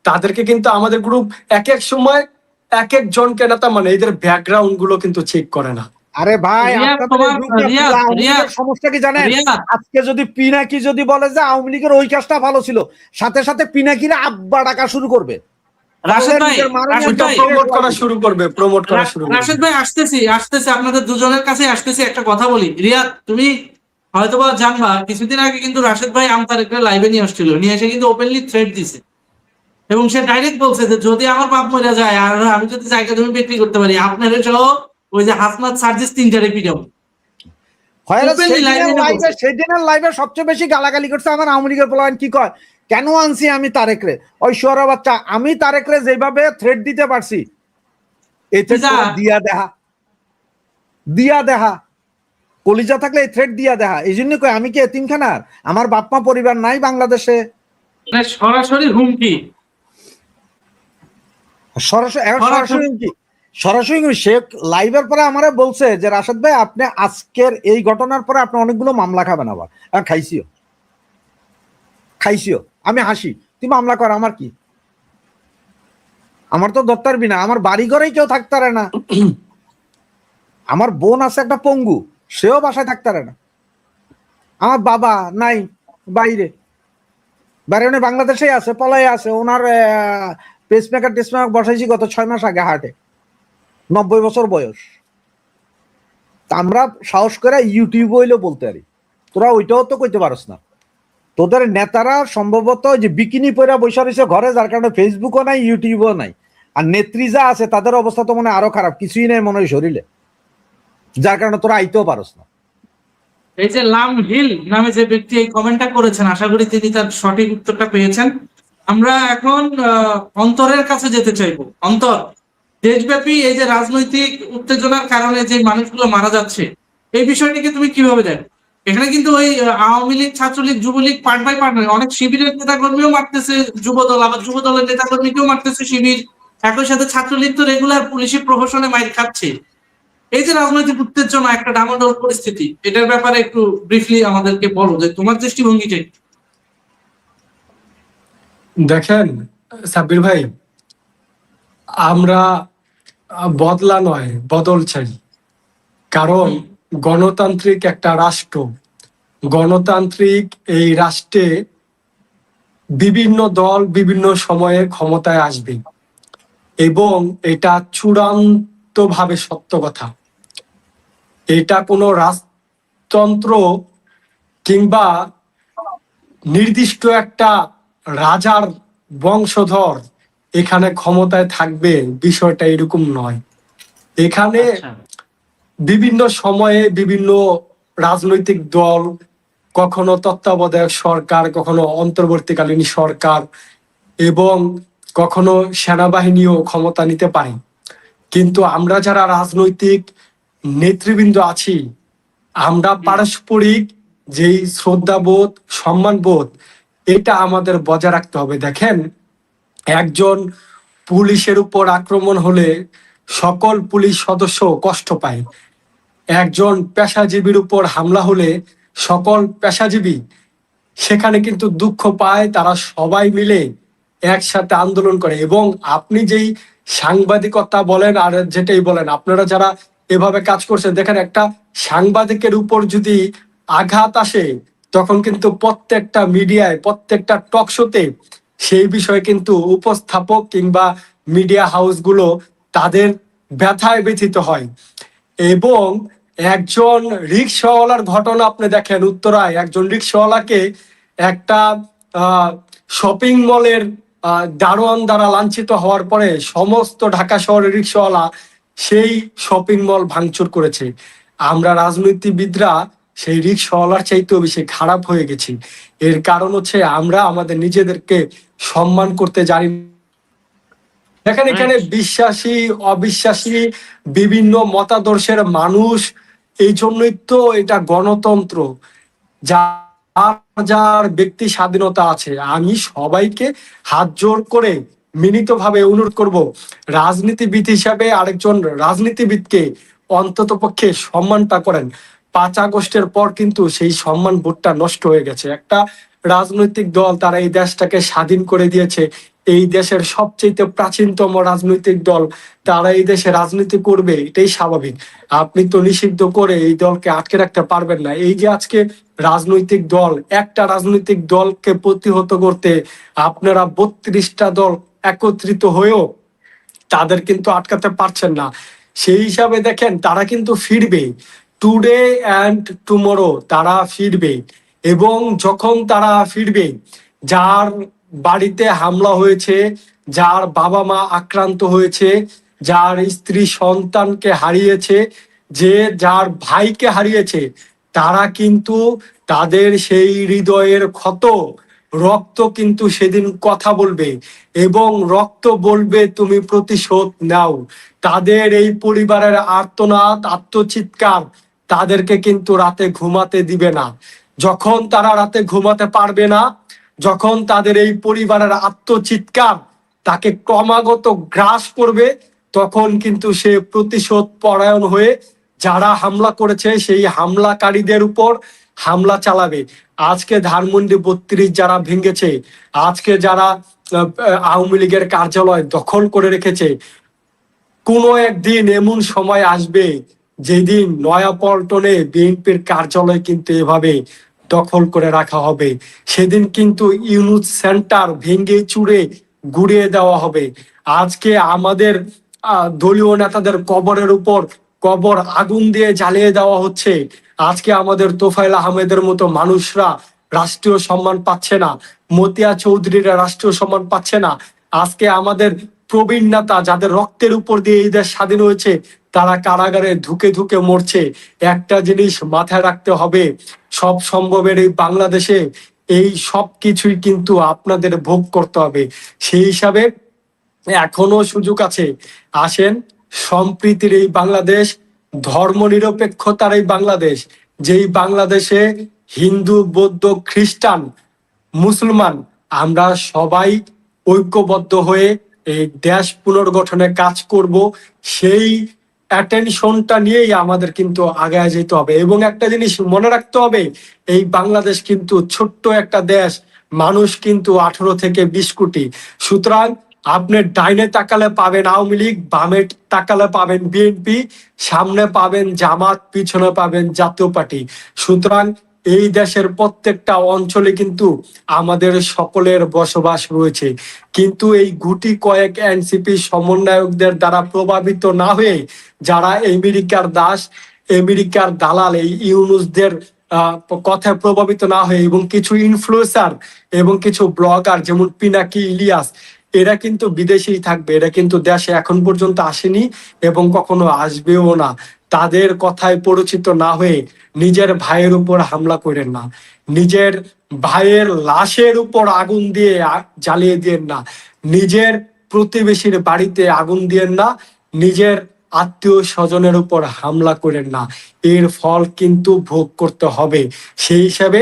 তাদেরকে কিন্তু আমাদের গ্রুপ এক এক সময় এক এক জনকে নেতা মানে, এদের ব্যাকগ্রাউন্ড গুলো কিন্তু চেক করে না। আরে ভাই, সমস্যা কি জানেন? আজকে যদি পিনাকি যদি বলে যে আওয়ামী লীগের ওই কাজটা ভালো ছিল, সাথে সাথে পিনাকিরা আব্বা ডাকা শুরু করবে, প্রমোট করা শুরু করবে। রাশেদ ভাই আসতেছি আপনাদের দুজনের কাছে আসতেছি। একটা কথা বলি, রিয়াদ তুমি হয়তোবা জানবা, কিছুদিন আগে কিন্তু রাশেদ ভাই আমতারেকরে লাইভে নিয়ে আসছিল, নিয়ে এসে কিন্তু ওপেনলি থ্রেট দিছে, এবং সে ডাইরেক্ট বলছে যে যদি আমার বাপ মরে যায় আর আমি যদি জায়গা জমি বিক্রি করতে পারি, আপনাদের সহ ওই যে হাসনাত সার্জিস তিনটারে পিটাবো। Openly live এ বলছে। সেদিনের লাইভে সবচেয়ে বেশি গালাগালি করছে আমার আওয়ামী লীগের পোলাপান। কি কয়, কেন আনছি আমি তারেকরে? ওই শুয়ারা বাচ্চা, আমি তারেকরে যেভাবে থ্রেট দিতে পারছি এই থ্রেট যা। দিয়া দেখা কলিজা থাকলে এই থ্রেট দিয়া দেখা। এই জন্য কই আমি কি এতিমখানার? আমার বাপ মা পরিবার নাই বাংলাদেশে? মানে সরাসরি হুমকি। সরাসরি সে লাইভের পরে আমারে বলছে যে রাশেদ ভাই আপনি আজকের এই ঘটনার পরে আপনি অনেকগুলো মামলা খাবেন আবার। খাইছিও। আমি হাসি, তুই মামলা কর, আমার কি? আমার তো ধরতে পারবি না, আমার বাড়ি ঘরেই কেউ থাকতে পারে না। আমার বোন আছে একটা পঙ্গু, সেও বাসায় থাকতে পারে না। আমার বাবা নাই, বাইরে উনি বাংলাদেশেই আছে, পলায়ে আছে। ওনার পেসমেকার টেসমেকার বসাইছি গত 6 মাস আগে হার্টে, 90 বছর বয়স। আমরা সাহস করে ইউটিউব হইলেও বলতে পারি, তোরা ওইটাও তো কইতে পারস না। তোদের নেতারা সম্ভবত যে বিকিনি পরে বসে রয়েছে ঘরে, যার কারণে ফেসবুকও নাই, ইউটিউবও নাই। আর নেত্রী যা আছে তাদের অবস্থা তো মনে আরো খারাপ, কিছুই নেই মনে হয় শরীরে, যার কারণে তোরা আইতেও পারস না। এই যে লাম হিল নামে যে ব্যক্তি এই কমেন্টটা করেছেন, আশা করি তিনি তার সঠিক উত্তরটা পেয়েছেন। আমরা এখন অন্তরের কাছে যেতে চাইবো। অন্তর, দেশব্যাপী এই যে রাজনৈতিক উত্তেজনার কারণে যে মানুষগুলো মারা যাচ্ছে, এই বিষয়টিকে তুমি কিভাবে দেখো? এখানে কিন্তু ওই Awami League, Chhatra League, Jubo League part by part নয়, অনেক শিবিরের নেতাকর্মীও মারতেছে যুবদল, আবার যুবদলের নেতাকর্মীকেও মারতেছে শিবির। একই সাথে ছাত্রলীগ তো রেগুলার পুলিশি প্রহসনে মাইর খাচ্ছে। এই যে রাজনৈতিক উত্তেজনা, একটা ডামাডোল পরিস্থিতি, এটার ব্যাপারে একটু ব্রিফলি আমাদেরকে বলো যে তোমার দৃষ্টিভঙ্গিটা। দেখেন সাব্বির ভাই, আমরা বদলা নয় বদল চাই। কারণ গণতান্ত্রিক একটা রাষ্ট্র, গণতান্ত্রিক এই রাষ্ট্রে বিভিন্ন দল বিভিন্ন সময়ে ক্ষমতায় আসবে, এবং এটা চূড়ান্ত ভাবে সত্য কথা। এটা কোনো রাজতন্ত্র কিংবা নির্দিষ্ট একটা রাজার বংশধর এখানে ক্ষমতায় থাকবে, বিষয়টা এরকম নয়। এখানে বিভিন্ন সময়ে বিভিন্ন রাজনৈতিক দল, কখনো তত্ত্বাবধায়ক সরকার, কখনো অন্তর্বর্তীকালীন সরকার, এবং কখনো সেনাবাহিনীও ক্ষমতা নিতে পারে। কিন্তু আমরা যারা রাজনৈতিক নেতৃবৃন্দ আছি, আমরা পারস্পরিক যেই শ্রদ্ধাবোধ, সম্মানবোধ, এটা আমাদের বজায় রাখতে হবে। দেখেন, একজন পুলিশের উপর আক্রমণ হলে সকল পুলিশ সদস্য কষ্ট পায়। একজন পেশাজীবীর উপর হামলা হলে সকল পেশাজীবী সেখানে কিন্তু দুঃখ পায়। তারা সবাই মিলে একসাথে আন্দোলন করে। এবং আপনি যেই সাংবাদিকতা বলেন আর যেটাই বলেন, আপনারা যারা এভাবে কাজ করছেন, দেখেন একটা সাংবাদিকের উপর যদি আঘাত আসে, তখন কিন্তু প্রত্যেকটা মিডিয়ায়, প্রত্যেকটা টক শোতে সেই বিষয়ে কিন্তু উপস্থাপক কিংবা মিডিয়া হাউসগুলো তাদের ব্যথায় ব্যথিত হয়। এবং একজন রিক্সাওয়ালার ঘটনা আপনি দেখেন, উত্তরায় একজন রিক্সাওয়ালাকে একটা শপিং মলের দারোয়ান দ্বারা লাঞ্ছিত হওয়ার পরে সমস্ত ঢাকা শহরের রিক্সাওয়ালা সেই শপিং মল ভাঙচুর করেছে। আমরা রাজনীতিবিদরা সেই রিক্সাওয়ালার চাইতেও বেশি খারাপ হয়ে গেছি। এর কারণ হচ্ছে আমরা আমাদের নিজেদেরকে সম্মান করতে জানি। দেখেন, এখানে বিশ্বাসী অবিশ্বাসী বিভিন্ন মতাদর্শের মানুষ, এই জন্যই তো এটা গণতন্ত্র, যার ব্যক্তি স্বাধীনতা আছে। আমি সবাইকে হাত জোর করে মিলিতভাবে অনুরোধ করব, রাজনীতিবিদ হিসাবে আরেকজন রাজনীতিবিদকে অন্তত পক্ষে সম্মানটা করেন। 5 আগস্টের পর কিন্তু সেই সম্মান বোধটা নষ্ট হয়ে গেছে। একটা রাজনৈতিক দল, তারা এই দেশটাকে স্বাধীন করে দিয়েছে, এই দেশের সবচেয়ে প্রাচীনতম রাজনৈতিক দল, তারা এই দেশে রাজনীতি করবে, এটাই স্বাভাবিক। আপনি তো নিষিদ্ধ করে এই দলকে আটকে রাখতে পারবেন না। এই যে আজকে রাজনৈতিক দল, একটা রাজনৈতিক দলকে প্রতিহত করতে আপনারা 32টা দল একত্রিত হয়েও তাদের কিন্তু আটকাতে পারছেন না। সেই হিসাবে দেখেন, তারা কিন্তু ফিরবে, টুডে অ্যান্ড টুমরো তারা ফিরবে। এবং যখন তারা ফিরবে, যার বাড়িতে হামলা হয়েছে, যার বাবা মা আক্রান্ত হয়েছে, যার স্ত্রী সন্তানকে হারিয়েছে, যে যার ভাইকে হারিয়েছে, তারা কিন্তু তাদের সেই হৃদয়ের ক্ষত রক্ত কিন্তু সেদিন কথা বলবে এবং রক্ত বলবে তুমি প্রতিশোধ নাও। তাদের এই পরিবারের আর্তনাদ, আত্মচিৎকার তাদেরকে কিন্তু রাতে ঘুমাতে দিবে না। যখন তারা রাতে ঘুমাতে পারবে না, যখন তাদের এই পরিবারের আত্মচিৎকার তাকে ক্রমাগত গ্রাস করবে, তখন কিন্তু সে প্রতিশোধ পরায়ণ হয়ে যারা হামলা করেছে সেই হামলাকারীদের উপর হামলা চালাবে। আজকে ধানমন্ডি 32 যারা ভেঙেছে, আজকে যারা আওয়ামী লীগের কার্যালয় দখল করে রেখেছে, কোনো একদিন এমন সময় আসবে যেদিন নয়াপল্টনে বিএনপির কার্যালয় কিন্তু এভাবে দখল করে রাখা হবে। সেদিন কিন্তু ইউনুস সেন্টার ভেঙে চুরে গুড়িয়ে দেওয়া হবে। আজকে আমাদের দলীয় নেতাদের কবরের উপর কবর আগুন দিয়ে জ্বালিয়ে দেওয়া হচ্ছে। আজকে আমাদের তোফায়েল আহমেদের মতো মানুষরা রাষ্ট্রীয় সম্মান পাচ্ছে না, মতিয়া চৌধুরীরা রাষ্ট্রীয় সম্মান পাচ্ছে না। আজকে আমাদের প্রবীণ নেতা যাদের রক্তের উপর দিয়ে এই দেশ স্বাধীন হয়েছে, তারা কারাগারে ধুকে ধুকে মরছে। একটা জিনিস মাথায় রাখতে হবে, সব সম্ভবের এই বাংলাদেশে এই সব কিছুই কিন্তু আপনাদের ভোগ করতে হবে। সেই হিসাবে এখনো সুযোগ আছে। আসেন, সম্প্রীতির এই বাংলাদেশ, ধর্মনিরপেক্ষতার এই বাংলাদেশ, যেই বাংলাদেশে হিন্দু, বৌদ্ধ, খ্রিস্টান, মুসলমান আমরা সবাই ঐক্যবদ্ধ হয়ে এই দেশ পুনর্গঠনে কাজ করব। সেই অ্যাটেনশনটা নিয়েই আমাদের কিন্তু আগায় যেতে হবে। এবং একটা জিনিস মনে রাখতে হবে, এই বাংলাদেশ কিন্তু ছোট্ট একটা দেশ, মানুষ কিন্তু 18 থেকে 20 কোটি। সুতরাং আপনি ডাইনে তাকালে পাবেন আওয়ামী লীগ, বামে তাকালে পাবেন বিএনপি, সামনে পাবেন জামাত, পিছনে পাবেন জাতীয় পার্টি। সুতরাং এই দেশের প্রত্যেকটা অঞ্চলে কিন্তু আমাদের সকলের বসবাস রয়েছে। কিন্তু এই গুটি কয়েক এনসিপি সমন্বয়কদের দ্বারা প্রভাবিত না হয়ে, যারা আমেরিকার দাস, আমেরিকার দালাল, এই ইউনুসদের কথায় প্রভাবিত না হয়ে, এবং কিছু ইনফ্লুয়েন্সার এবং কিছু ব্লগার যেমন পিনাকি, ইলিয়াস, এরা কিন্তু বিদেশেই থাকবে, এরা কিন্তু দেশে এখন পর্যন্ত আসেনি এবং কখনো আসবেও না। তাদের কথায় পরিচিত না হয়ে নিজের ভাইয়ের উপর হামলা করেন না, নিজের ভাইয়ের লাশের উপর আগুন দিয়ে জ্বালিয়ে দিয়েন না, নিজের প্রতিবেশীর বাড়িতে আগুন দিয়েন না, নিজের আত্মীয় স্বজনের উপর হামলা করেন না। এর ফল কিন্তু ভোগ করতে হবে। সেই হিসাবে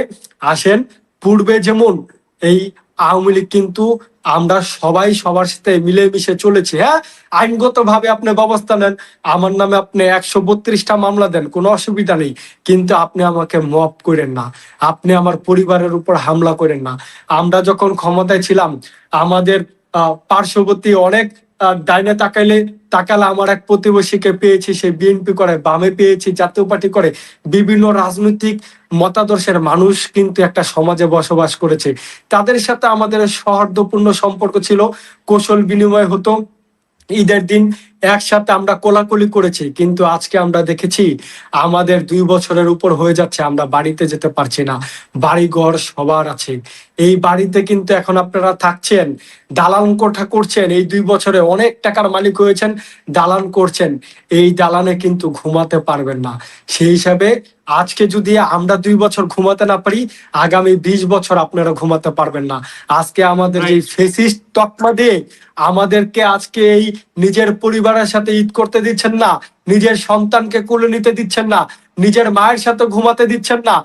আসেন, পূর্বে যেমন এই আওয়ামী লীগ কিন্তু আমরা সবাই সবার সাথে মিলেমিশে চলেছি। হ্যাঁ, আইনগত ভাবে আপনি ব্যবস্থা নেন, আমার নামে আপনি 132টা মামলা দেন, কোনো অসুবিধা নেই, কিন্তু আপনি আমাকে মাফ করেন না, আপনি আমার পরিবারের উপর হামলা করেন না। আমরা যখন ক্ষমতায় ছিলাম, আমাদের পার্শ্ববর্তী অনেক ডাইনে তাকালে আমার এক প্রতিবেশীকে পেয়েছি, সে বিএনপি করে, বামে পেয়েছি, জাতীয় পার্টি করে, বিভিন্ন রাজনৈতিক মতাদর্শের মানুষ কিন্তু একটা সমাজে বসবাস করেছে। তাদের সাথে আমাদের সৌহার্দ্যপূর্ণ সম্পর্ক ছিল, কৌশল বিনিময় হতো, ঈদের দিন একসাথে আমরা কোলাকুলি করেছি। কিন্তু আজকে আমরা দেখেছি আমাদের 2 বছরের উপর হয়ে যাচ্ছে, আমরা বাড়িতে যেতে পারছি না। বাড়ি ঘর সবার আছে, এই বাড়িতে কিন্তু এখন আপনারা থাকছেন, দালান কোঠা করছেন, এই 2 বছরে অনেক টাকার মালিক হয়েছেন, দালান করছেন, এই দালানে কিন্তু ঘুমাতে পারবেন না। সেই হিসাবে আজকে যদি আমরা 2 বছর ঘুমাতে না পারি, আগামী 20 বছর আপনারা ঘুমাতে পারবেন না। আজকে আমাদের যে ফেসিস্ট তকমা দিয়ে আমাদেরকে আজকে এই নিজের পরিবারের সাথে ঈদ করতে দিচ্ছেন না, নিজের সন্তানকে কোলে নিতে দিচ্ছেন না, নিজের মায়ের সাথে ঘুমাতে দিচ্ছেন না।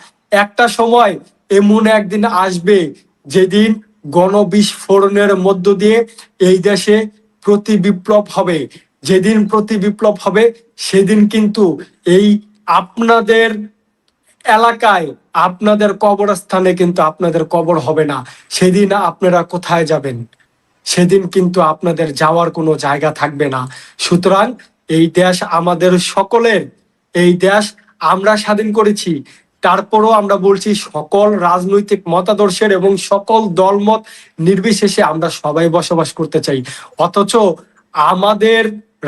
একটা সময় এমন একদিন আসবে যেদিন গণবিস্ফোরণের মধ্য দিয়ে এই দেশে প্রতি বিপ্লব হবে। যেদিন প্রতি বিপ্লব হবে, সেদিন কিন্তু এই আপনাদের এলাকায়, আপনাদের কবরস্থানে কিন্তু আপনাদের কবর হবে না। সেদিন আপনারা কোথায় যাবেন? সেদিন কিন্তু আপনাদের যাওয়ার কোনো জায়গা থাকবে না। সুতরাং এই দেশ আমাদের সকলের, এই দেশ আমরা স্বাধীন করেছি। তারপরও আমরা বলছি, সকল রাজনৈতিক মতাদর্শের এবং সকল দলমত নির্বিশেষে আমরা সবাই বসবাস করতে চাই। অথচ আমাদের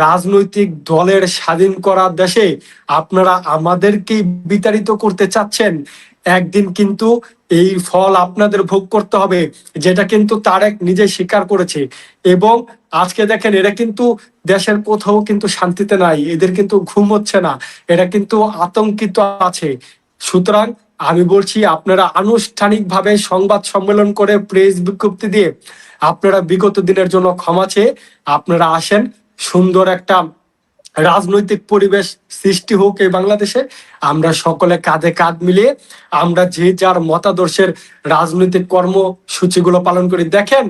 রাজনৈতিক দলের স্বাধীন করা দেশে আপনারা আমাদেরকে বিতাড়িত করতে চাচ্ছেন। একদিন কিন্তু এই ফল আপনাদের ভোগ করতে হবে, যেটা কিন্তু তারেক নিজে স্বীকার করেছে। এবং আজকে দেখেন এরা কিন্তু দেশের কোথাও কিন্তু শান্তিতে নাই, এদের কিন্তু ঘুম হচ্ছে না, এরা কিন্তু আতঙ্কিত আছে। সুতরাং আমি বলছি আপনারা আনুষ্ঠানিকভাবে সংবাদ সম্মেলন করে প্রেস বিজ্ঞপ্তি দিয়ে আপনারা বিগত দিনের জন্য ক্ষমা চেয়ে আপনারা আসেন, সুন্দর একটা রাজনৈতিক পরিবেশ সৃষ্টি হোক এই বাংলাদেশে। আমরা সকলে কাঁধে কাঁধ মিলিয়ে আমরা যে যার মতাদর্শের রাজনৈতিক কর্মসূচিগুলো পালন করি। দেখেন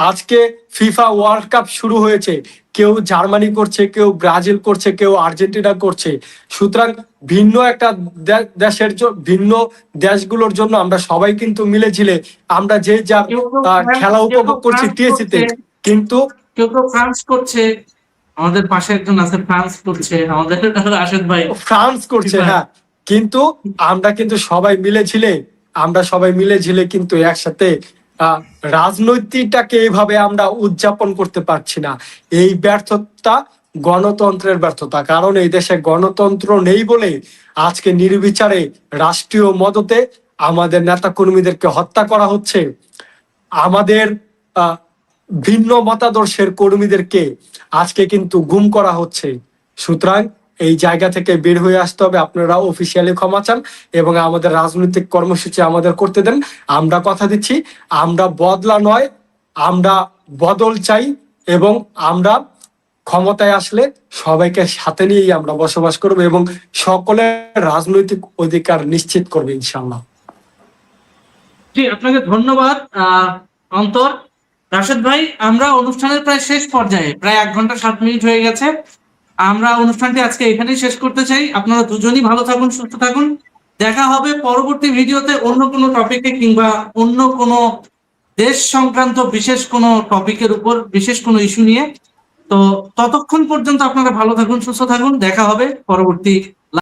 আজকে ফিফা ওয়ার্ল্ড কাপ শুরু হয়েছে, কেউ জার্মানি করছে, কেউ ব্রাজিল করছে, কেউ আর্জেন্টিনা করছে। সুতরাং ভিন্ন একটা দেশের ভিন্ন দেশগুলোর জন্য আমরা সবাই কিন্তু মিলে ঝিলে আমরা যে যার খেলা উপভোগ করছি টিএসসিতে। কিন্তু কেউ কেউ ফ্রান্স করছে, আমাদের পাশে একজন আছে ফ্রান্স করছে, আমাদের রাশেদ ভাই ফ্রান্স করছে, হ্যাঁ, কিন্তু আমরা কিন্তু সবাই মিলে ঝিলে কিন্তু একসাথে রাজনৈতিকটাকে এইভাবে আমরা উদযাপন করতে পারছি না। এই ব্যর্থতা গণতন্ত্রের ব্যর্থতা, কারণ এই দেশে গণতন্ত্র নেই বলে আজকে নির্বিচারে রাষ্ট্রীয় মদতে আমাদের নেতা কর্মীদেরকে হত্যা করা হচ্ছে, আমাদের ভিন্ন মতাদর্শের কর্মীদেরকে আজকে কিন্তু গুম করা হচ্ছে। সুতরাং এই জায়গা থেকে বের হয়ে আসতে হবে, আপনারা অফিসিয়ালি ক্ষমা চান এবং আমাদের রাজনৈতিক কর্মসূচি আমাদের করতে দেন। আমরা কথা দিচ্ছি, আমরা বদলা নয়, আমরা বদল চাই এবং আমরা ক্ষমতায় আসলে সবাইকে সাথে নিয়েই আমরা বসবাস করব এবং সকলের রাজনৈতিক অধিকার নিশ্চিত করবে ইনশাআল্লাহ। জি, আপনাকে ধন্যবাদ অন্তর। রাশেদ ভাই, আমরা অনুষ্ঠানের প্রায় শেষ পর্যায়ে, প্রায় 1 ঘন্টা 7 মিনিট হয়ে গেছে। আমরা অনুষ্ঠানটি আজকে এখানেই শেষ করতে চাই। আপনারা দুজনই ভালো থাকুন, সুস্থ থাকুন। দেখা হবে পরবর্তী ভিডিওতে অন্য কোনো টপিকে কিংবা অন্য কোনো দেশ সংক্রান্ত বিশেষ কোনো টপিকের উপর, বিশেষ কোনো ইস্যু নিয়ে। তো ততক্ষণ পর্যন্ত আপনারা ভালো থাকুন, সুস্থ থাকুন। দেখা হবে পরবর্তী